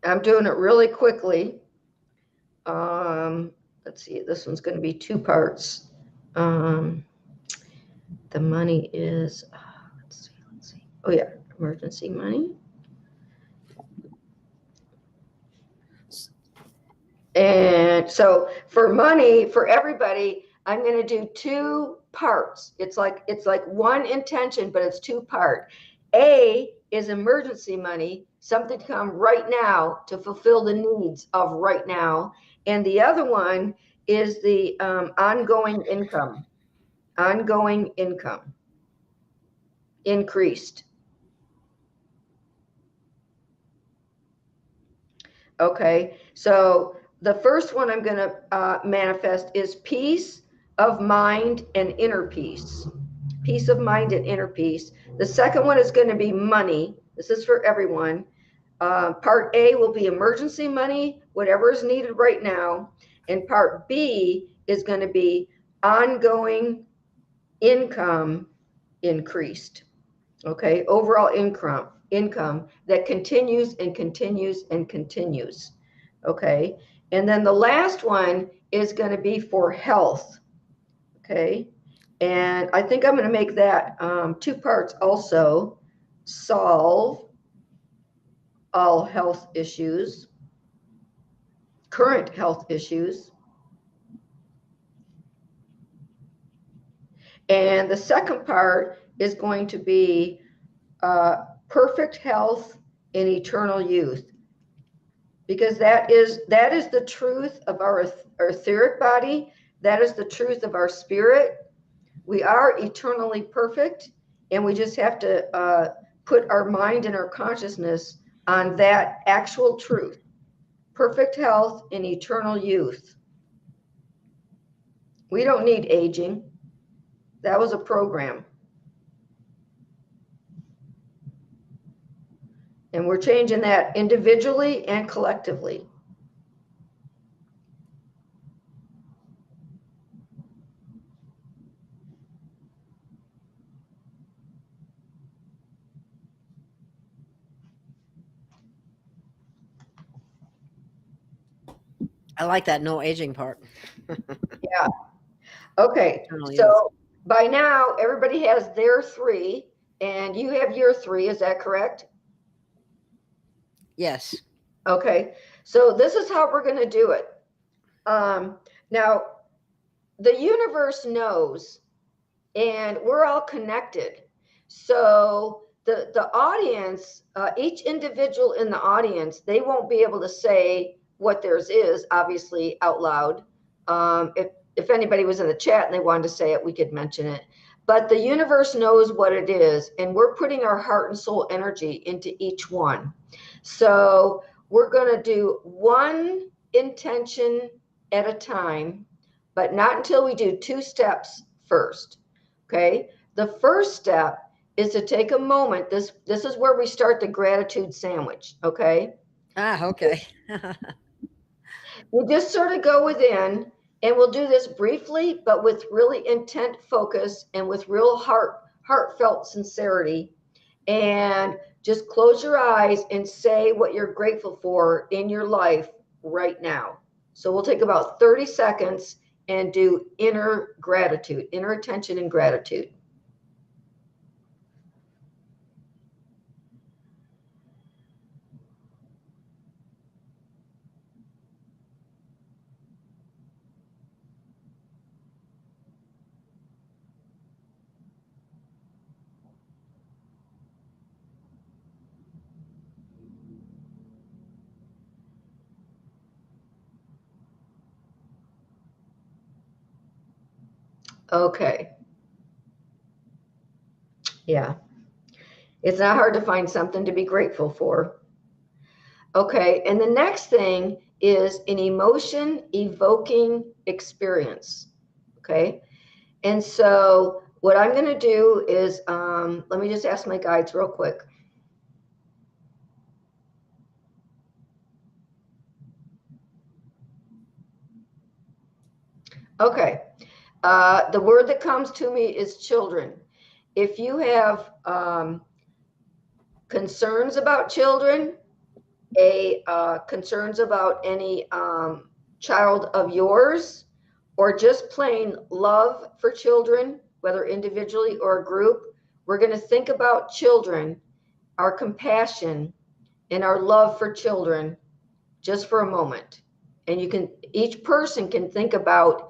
I'm doing it really quickly. Let's see, this one's going to be 2 parts. The money is, let's see. Oh yeah, emergency money. And so for money, for everybody, I'm going to do 2 parts. It's like 1 intention, but it's 2-part. A is emergency money, something to come right now to fulfill the needs of right now. And the other one is the ongoing income increased. Okay, so the first one I'm going to manifest is peace of mind and inner peace. Peace of mind and inner peace. The second one is going to be money. This is for everyone. Part A will be emergency money, whatever is needed right now. And part B is going to be ongoing income increased. Okay, overall income that continues and continues and continues. Okay, and then the last one is going to be for health. Okay, and I think I'm going to make that 2 parts also. Solve all health issues, current health issues. And the second part is going to be perfect health and eternal youth, because that is the truth of our etheric body. That is the truth of our spirit. We are eternally perfect, and we just have to put our mind and our consciousness on that actual truth. Perfect health and eternal youth. We don't need aging. That was a program. And we're changing that individually and collectively. I like that no aging part. Yeah. Okay. So by now, everybody has their 3, and you have your 3. Is that correct? Yes. Okay. So this is how we're going to do it. Now, the universe knows, and we're all connected. So the audience, each individual in the audience, they won't be able to say what theirs is, obviously, out loud. If anybody was in the chat and they wanted to say it, we could mention it. But the universe knows what it is, and we're putting our heart and soul energy into each one. So we're going to do one intention at a time, but not until we do 2 steps first. Okay. The first step is to take a moment. This is where we start the gratitude sandwich. Okay. Okay. We just sort of go within, and we'll do this briefly, but with really intent focus and with real heartfelt sincerity. And just close your eyes and say what you're grateful for in your life right now. So we'll take about 30 seconds and do inner gratitude, inner attention and gratitude. Okay. Yeah. It's not hard to find something to be grateful for. Okay. And the next thing is an emotion evoking experience. Okay. And so what I'm going to do is, let me just ask my guides real quick. Okay. The word that comes to me is children. If you have concerns about children, concerns about any child of yours, or just plain love for children, whether individually or a group, we're going to think about children, our compassion, and our love for children just for a moment. And each person can think about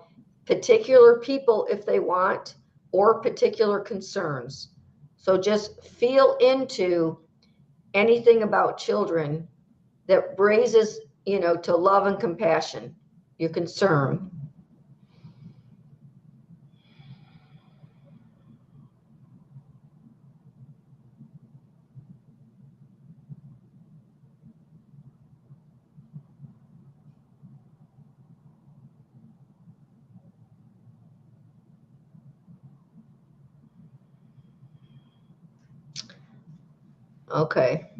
particular people if they want, or particular concerns. So just feel into anything about children that raises, to love and compassion, your concern. Okay.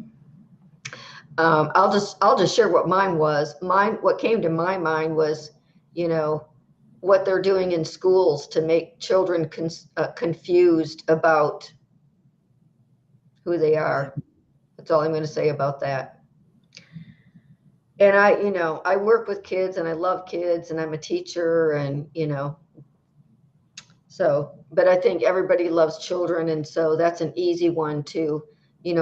I'll just share what mine was. What came to my mind was, what they're doing in schools to make children confused about who they are. That's all I'm going to say about that. And I work with kids, and I love kids, and I'm a teacher, and, so, but I think everybody loves children. And so that's an easy one to,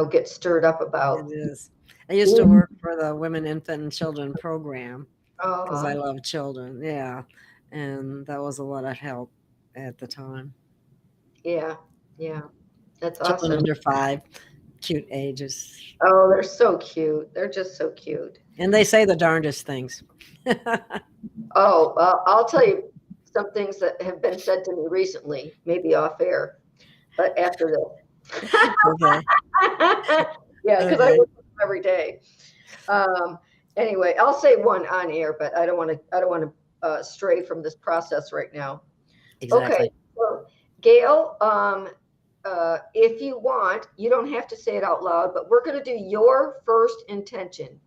get stirred up about. It is. I used to work for the Women, Infant, and Children program because I love children. Yeah. And that was a lot of help at the time. Yeah. Yeah. That's Children awesome. under 5, cute ages. Oh, they're so cute. They're just so cute. And they say the darndest things. Oh, well, I'll tell you some things that have been said to me recently, maybe off air, but after this. Okay. Yeah, because I work with them every day. Anyway, I'll say one on air, but I don't want to stray from this process right now. Exactly. Okay, so Gail, if you want, you don't have to say it out loud, but we're going to do your first intention.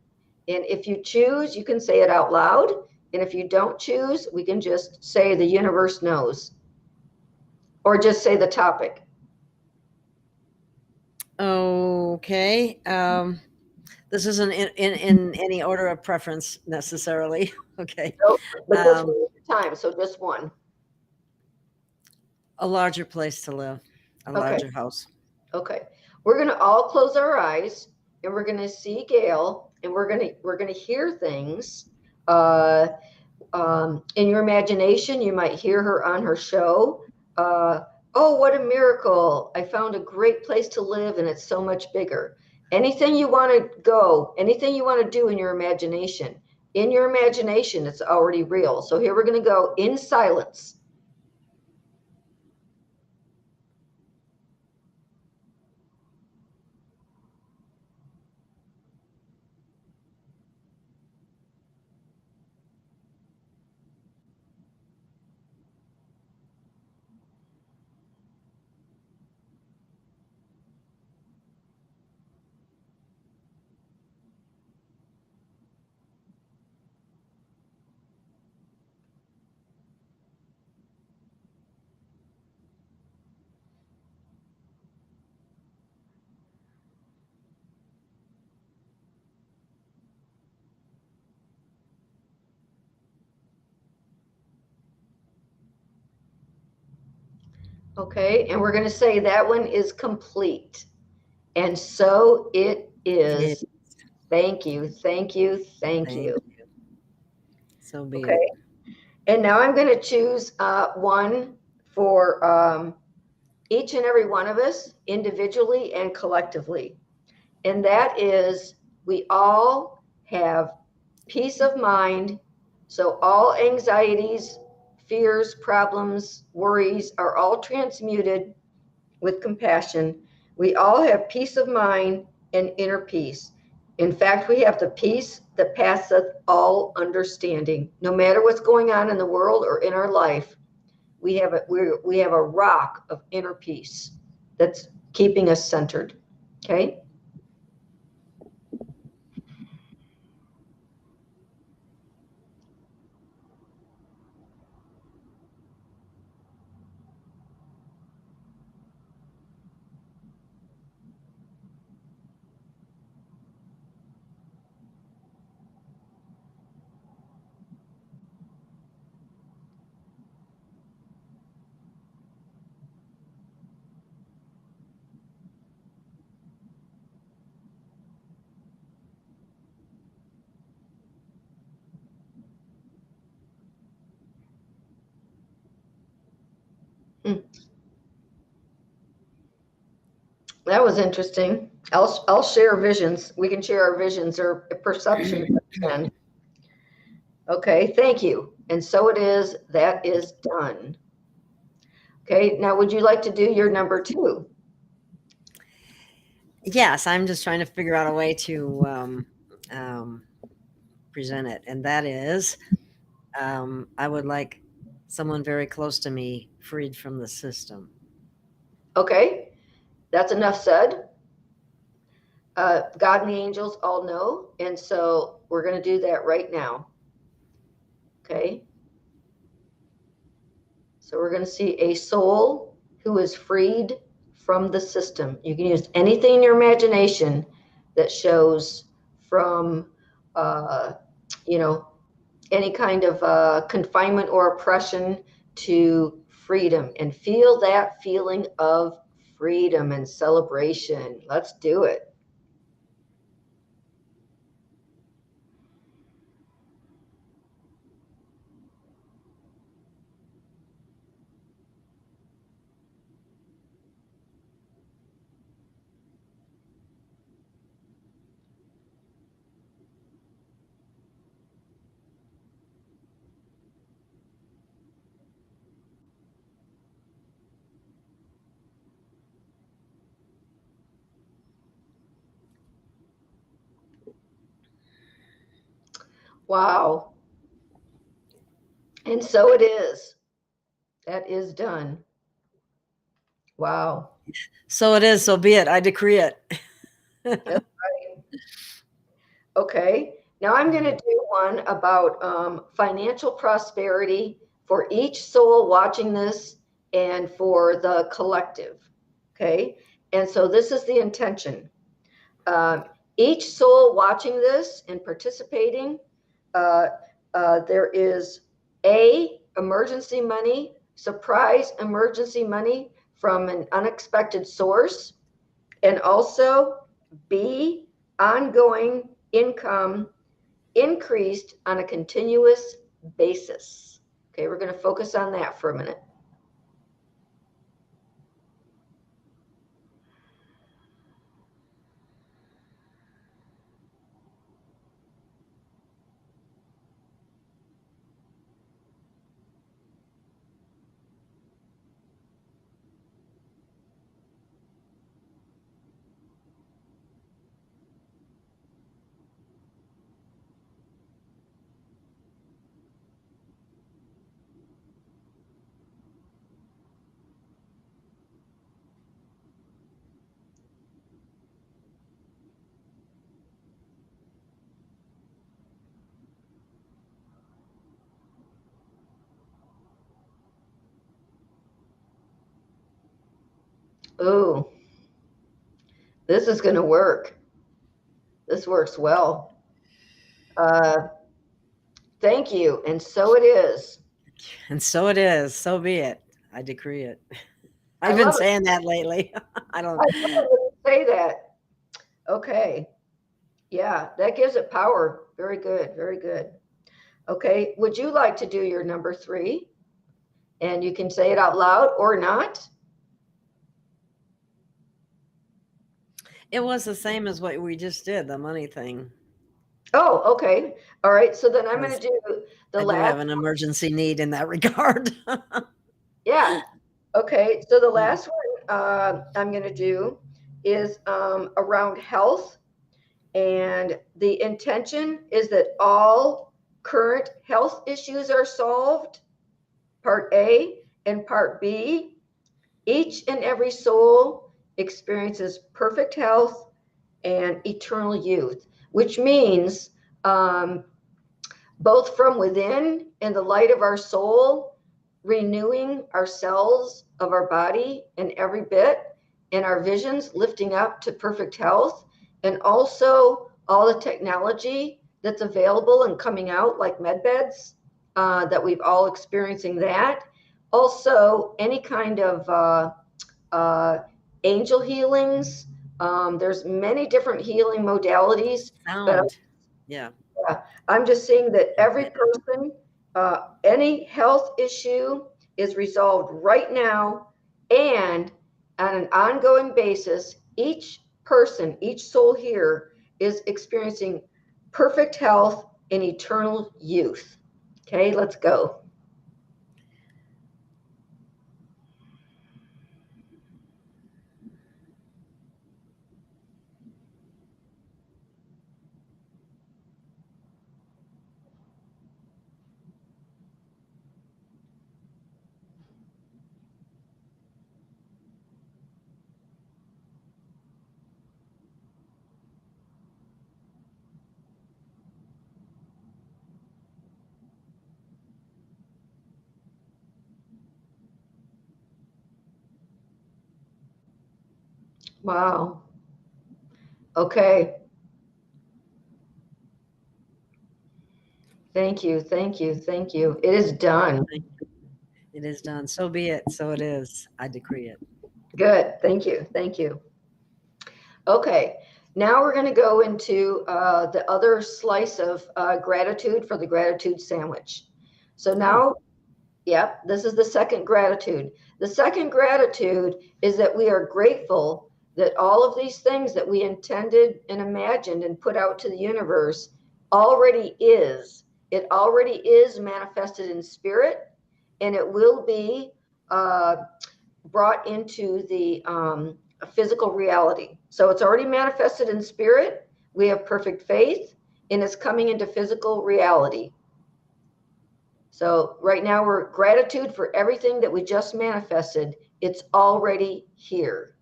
And if you choose, you can say it out loud. And if you don't choose, we can just say the universe knows, or just say the topic. Okay. This isn't in any order of preference necessarily. Okay. Nope, but this one is your time, so just one. A larger place to live, a larger house. Okay. We're going to all close our eyes, and we're going to see Gail, and we're going to hear things. in your imagination, you might hear her on her show. Oh, what a miracle. I found a great place to live and it's so much bigger. Anything you want to go, anything you want to do in your imagination, it's already real. So here we're going to go in silence. Okay, and we're going to say that one is complete. And so it is. Thank you, thank you, thank you. So be okay. it. And now I'm going to choose one for each and every one of us, individually and collectively. And that is, we all have peace of mind. So all anxieties, fears, problems, worries are all transmuted with compassion. We all have peace of mind and inner peace. In fact, we have the peace that passeth all understanding. No matter what's going on in the world or in our life, we have a rock of inner peace that's keeping us centered. Okay. That was interesting. I'll share visions. We can share our visions or perceptions. Okay, thank you. And so it is. That is done. Okay, now would you like to do your number 2? Yes, I'm just trying to figure out a way to present it, and that is, I would like someone very close to me freed from the system. Okay, that's enough said. God and the angels all know, and so we're going to do that right now. Okay. So we're going to see a soul who is freed from the system. You can use anything in your imagination that shows from, any kind of confinement or oppression to freedom, and feel that feeling of freedom and celebration. Let's do it. Wow. And so it is. That is done. Wow. So it is, so be it. I decree it. That's right. Okay. Now I'm going to do one about financial prosperity for each soul watching this and for the collective. Okay. And so this is the intention. Each soul watching this and participating, there is emergency money, surprise emergency money from an unexpected source, and also B, ongoing income increased on a continuous basis. Okay, we're going to focus on that for a minute. Oh, this is going to work. This works well. Thank you. And so it is. And so it is. So be it. I decree it. I've been saying that lately. I don't say that. Okay. Yeah, that gives it power. Very good. Very good. Okay. Would you like to do your number 3? And you can say it out loud or not. It was the same as what we just did, the money thing. Oh, okay. All right. So then I'm going to do the last. I do have an emergency need in that regard. Yeah. Okay. So the last one I'm going to do is around health. And the intention is that all current health issues are solved, part A, and part B. Each and every soul experiences perfect health and eternal youth, which means both from within and the light of our soul, renewing our cells of our body and every bit, and our visions lifting up to perfect health, and also all the technology that's available and coming out, like med beds, that we've all experiencing that. Also, any kind of angel healings. There's many different healing modalities. Sound. Yeah. I'm just seeing that every person, any health issue is resolved right now, and on an ongoing basis, each person, each soul here is experiencing perfect health and eternal youth. Okay, let's go. Wow. Okay. Thank you. Thank you. Thank you. It is done. It is done. So be it. So it is. I decree it. Good. Thank you. Thank you. Okay. Now we're going to go into the other slice of gratitude for the gratitude sandwich. So now, yep, this is the second gratitude. The second gratitude is that we are grateful that all of these things that we intended and imagined and put out to the universe already is. It already is manifested in spirit, and it will be brought into the physical reality. So it's already manifested in spirit. We have perfect faith, and it's coming into physical reality. So right now we're gratitude for everything that we just manifested. It's already here.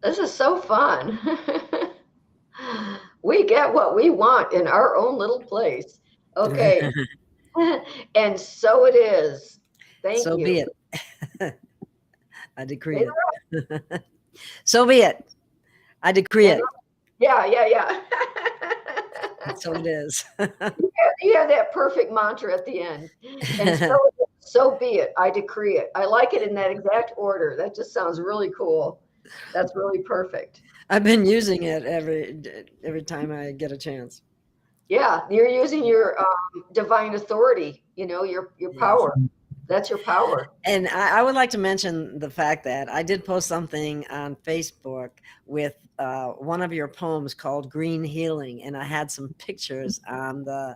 This is so fun. We get what we want in our own little place. Okay. And so it is. Thank So you. be it. I decree it. So be it. I decree it. Yeah, yeah, yeah. And so it is. You have that perfect mantra at the end. And so be it. I decree it. I like it in that exact order. That just sounds really cool. That's really perfect. I've been using it every time I get a chance. Yeah, you're using your divine authority, your power. That's your power. And I would like to mention the fact that I did post something on Facebook with one of your poems called Green Healing, and I had some pictures on the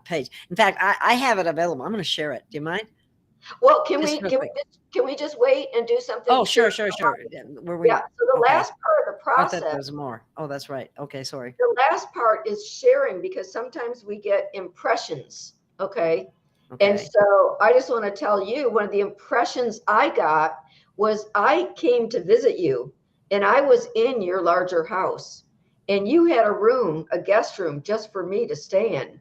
page. In fact, I have it available. I'm going to share it. Do you mind? Well, can we just wait and do something? Oh, sure. Yeah, so the last part of the process. I thought there's more. Oh, that's right. Okay, sorry. The last part is sharing, because sometimes we get impressions. Okay. And so I just want to tell you, one of the impressions I got was I came to visit you, and I was in your larger house, and you had a guest room just for me to stay in.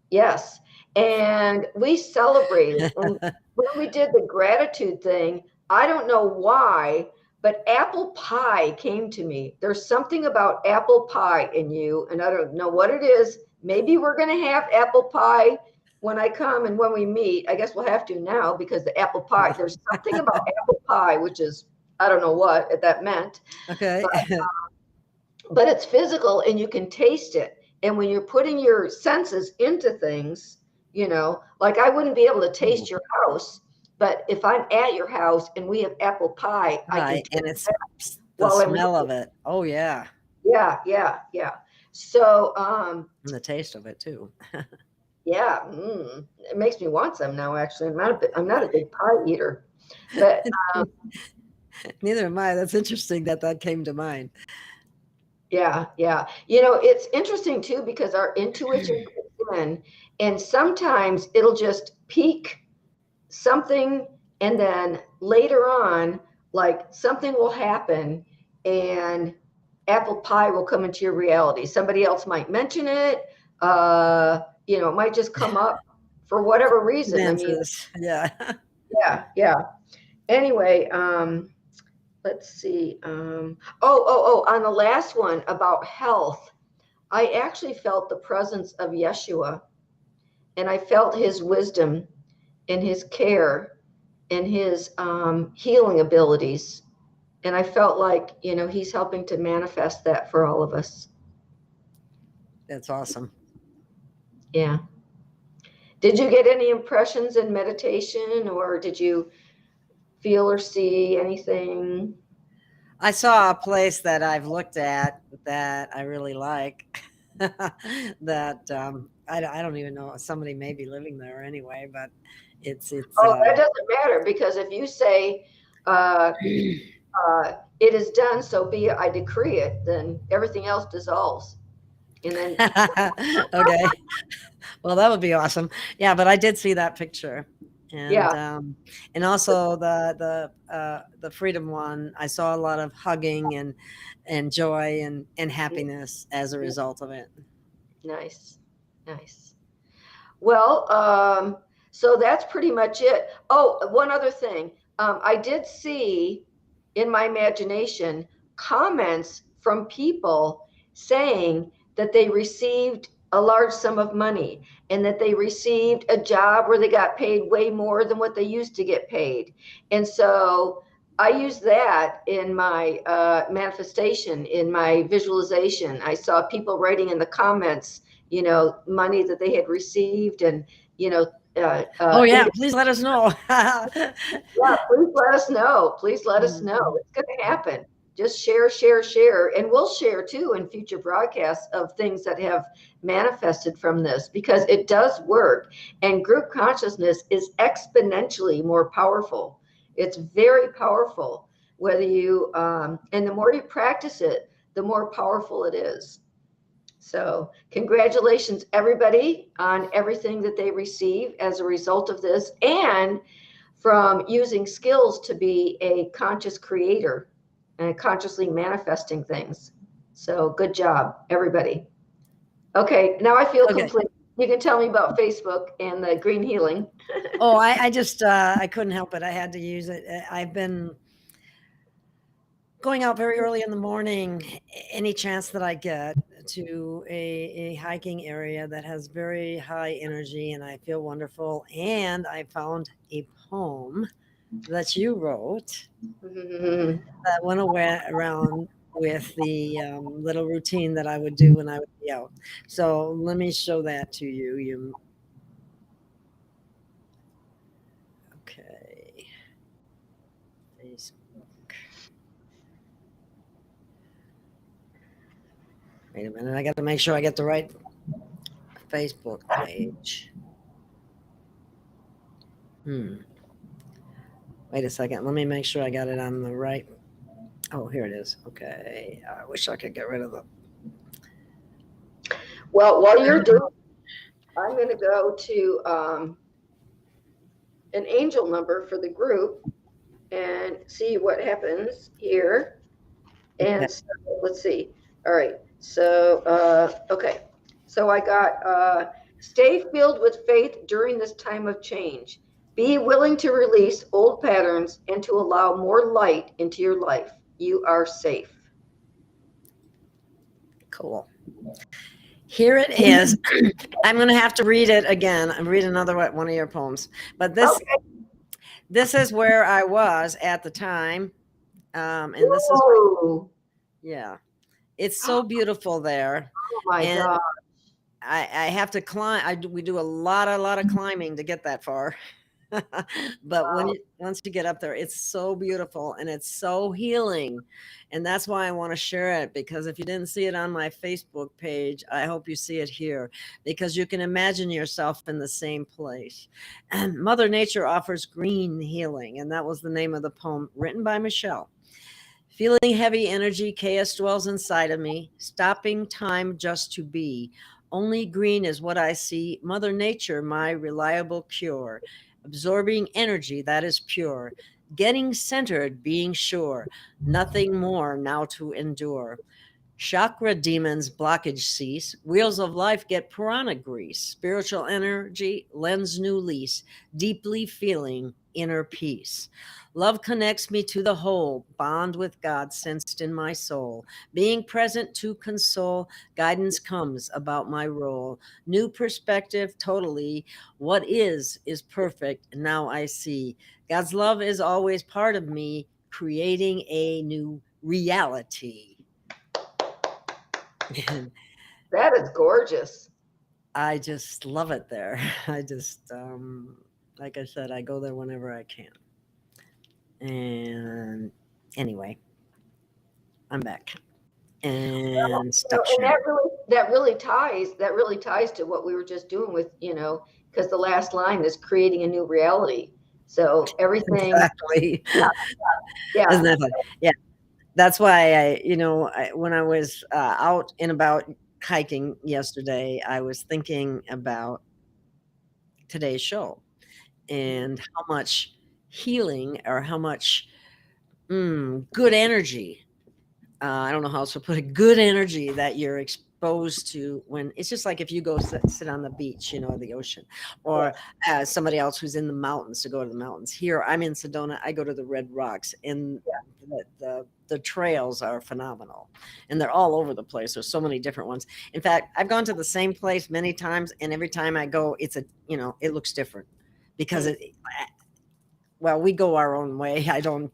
Yes. And we celebrated. And when we did the gratitude thing, I don't know why, but apple pie came to me. There's something about apple pie in you, and I don't know what it is. Maybe we're going to have apple pie when I come and when we meet. I guess we'll have to now, because the apple pie, there's something about apple pie, which is, I don't know what that meant. Okay. But it's physical, and you can taste it. And when you're putting your senses into things, like I wouldn't be able to taste your house, but if I'm at your house and we have apple pie, I can and it's the smell of it. Oh yeah. Yeah. So and the taste of it too. Yeah, it makes me want some now. Actually, I'm not a big pie eater, but neither am I. That's interesting that came to mind. Yeah. It's interesting too, because our intuition kicks in, and sometimes it'll just peak something, and then later on, like something will happen, and apple pie will come into your reality. Somebody else might mention it. It might just come up for whatever reason. Yeah. Anyway, let's see. On the last one about health, I actually felt the presence of Yeshua, and I felt his wisdom and his care and his healing abilities. And I felt like, he's helping to manifest that for all of us. That's awesome. Yeah. Did you get any impressions in meditation, or did you feel or see anything? I saw a place that I've looked at that I really like. That I don't even know. Somebody may be living there anyway, but it's. That doesn't matter, because if you say it is done, so be it, I decree it, then everything else dissolves. And then okay. Well, that would be awesome. Yeah, but I did see that picture. And and also the freedom one, I saw a lot of hugging and joy and happiness as a result of it. Nice. Well, so that's pretty much it. Oh, one other thing. I did see in my imagination comments from people saying that they received a large sum of money, and that they received a job where they got paid way more than what they used to get paid. And so I used that in my manifestation, in my visualization. I saw people writing in the comments, money that they had received, and, please let us know. Yeah, please let us know. Please let us know. It's going to happen. Just share, and we'll share too in future broadcasts of things that have manifested from this, because it does work, and group consciousness is exponentially more powerful. It's very powerful, whether you and the more you practice it, the more powerful it is. So congratulations, everybody, on everything that they receive as a result of this, and from using skills to be a conscious creator and consciously manifesting things. So good job, everybody. Okay, now I feel complete. You can tell me about Facebook and the green healing. Oh, I just, I couldn't help it. I had to use it. I've been going out very early in the morning, any chance that I get, to a hiking area that has very high energy, and I feel wonderful. And I found a poem that you wrote that went around with the little routine that I would do when I would be out. So let me show that to you. Okay. Wait a minute. I got to make sure I get the right Facebook page. Wait a second. Let me make sure I got it on the right. Oh, here it is. Okay. I wish I could get rid of the. Well, while you're doing, I'm going to go to an angel number for the group and see what happens here. And Okay. so, let's see. All right. So, okay. So I got stay filled with faith during this time of change. Be willing to release old patterns and to allow more light into your life. You are safe. Cool. Here it is. I'm going to have to read it again. I'm read another one of your poems. But this is where I was at the time. And this is, yeah, it's so beautiful there. Oh my God. I have to climb. We do a lot of climbing to get that far. But once you get up there, it's so beautiful and it's so healing. And that's why I want to share it, because if you didn't see it on my Facebook page, I hope you see it here, because you can imagine yourself in the same place. And Mother Nature offers green healing. And that was the name of the poem, written by Michelle. Feeling heavy energy, chaos dwells inside of me, stopping time just to be. Only green is what I see. Mother Nature, my reliable cure. Absorbing energy that is pure. Getting centered, being sure. Nothing more now to endure. Chakra demons blockage cease. Wheels of life get piranha grease. Spiritual energy lends new lease. Deeply feeling inner peace. Love connects me to the whole. Bond with God sensed in my soul. Being present to console. Guidance comes about my role. New perspective totally. What is perfect. Now I see. God's love is always part of me. Creating a new reality. That is gorgeous. I just love it there. I just, like I said, I go there whenever I can. And anyway, I'm back. And stop And sharing. that really ties to what we were just doing with, because the last line is creating a new reality. So everything. Exactly. Yeah. Isn't that fun? Yeah. That's why when I was out and about hiking yesterday, I was thinking about today's show and how much healing, or how much good energy. I don't know how else to put it. Good energy that you're exposed to when it's just like if you go sit on the beach, the ocean, or somebody else who's in the mountains to go to the mountains. Here, I'm in Sedona. I go to the Red Rocks, and the trails are phenomenal, and they're all over the place. There's so many different ones. In fact, I've gone to the same place many times, and every time I go, it looks different, because well, we go our own way. I don't,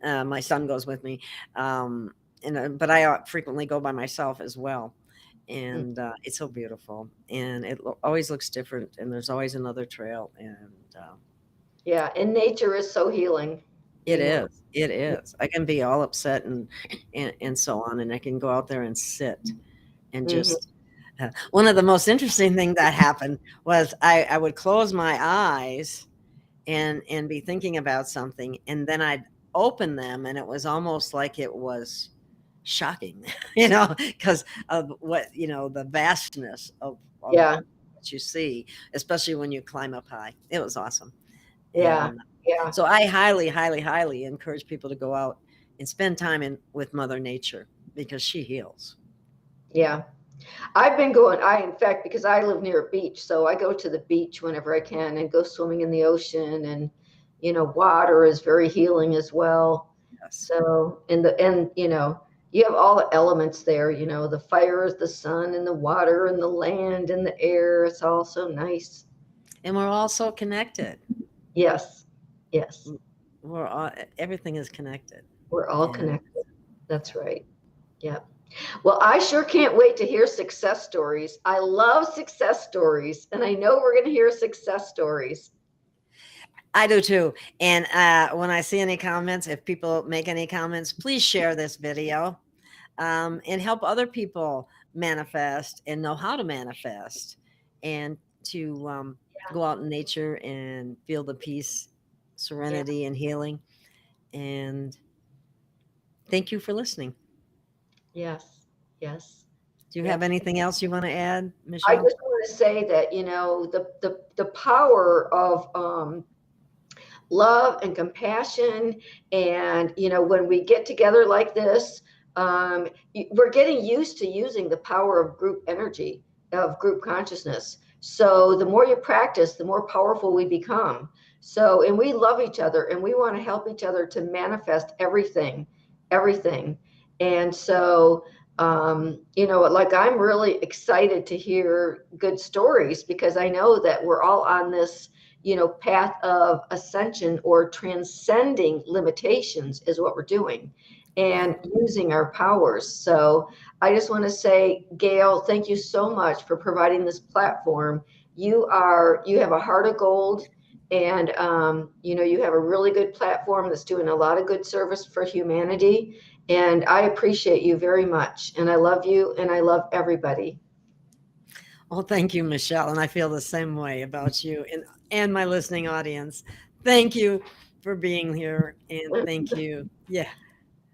my son goes with me. But I frequently go by myself as well. And it's so beautiful, and it always looks different, and there's always another trail. And and nature is so healing. It is. I can be all upset and so on, and I can go out there and sit and just. One of the most interesting things that happened was I would close my eyes and be thinking about something, and then I'd open them, and it was almost like it was shocking, because of what, the vastness of what you see, especially when you climb up high. It was awesome. So I highly, highly, highly encourage people to go out and spend time with Mother Nature. because she heals. Yeah. I've been going, in fact, because I live near a beach, so I go to the beach whenever I can and go swimming in the ocean, and, water is very healing as well. Yes. So, and you have all the elements there, the fire is the sun and the water and the land and the air. It's all so nice. And we're all so connected. Yes. Yes. Everything is connected. We're all connected. That's right. Yeah. Well, I sure can't wait to hear success stories. I love success stories, and I know we're going to hear success stories. I do too. And when I see any comments, if people make any comments, please share this video and help other people manifest and know how to manifest, and to go out in nature and feel the peace, serenity, and healing. And thank you for listening. Yes. Yes. Do you have anything else you want to add, Michelle? I just want to say that, the power of love and compassion, and, when we get together like this, we're getting used to using the power of group energy, of group consciousness. So the more you practice, the more powerful we become. So, and we love each other, and we want to help each other to manifest everything. And so, like, I'm really excited to hear good stories, because I know that we're all on this, path of ascension, or transcending limitations is what we're doing, and using our powers. So I just want to say, Gail, thank you so much for providing this platform. You have a heart of gold, and, you have a really good platform that's doing a lot of good service for humanity. And I appreciate you very much. And I love you, and I love everybody. Well, thank you, Michelle. And I feel the same way about you and my listening audience. Thank you for being here. And thank you. Yeah.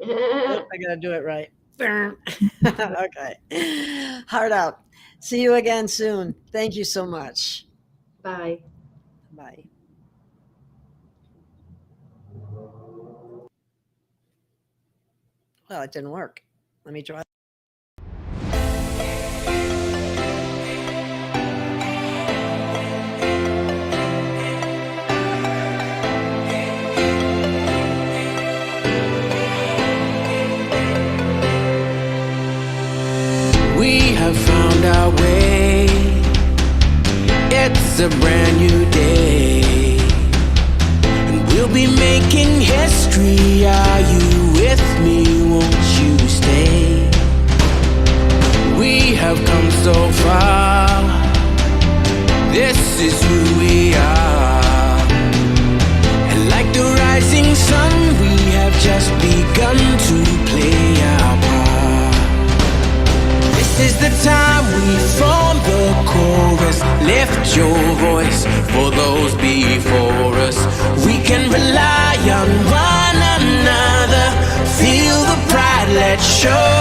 I got to do it right. Okay. Heart out. See you again soon. Thank you so much. Bye. Bye. Well, it didn't work. Let me try. We have found our way. It's a brand new day, and we'll be making history. Are you with me? Won't you stay? We have come so far. This is who we are. And like the rising sun, we have just begun to play our part. This is the time we form the chorus. Lift your voice for those before us. We can rely on one another. Feel the pride, let's show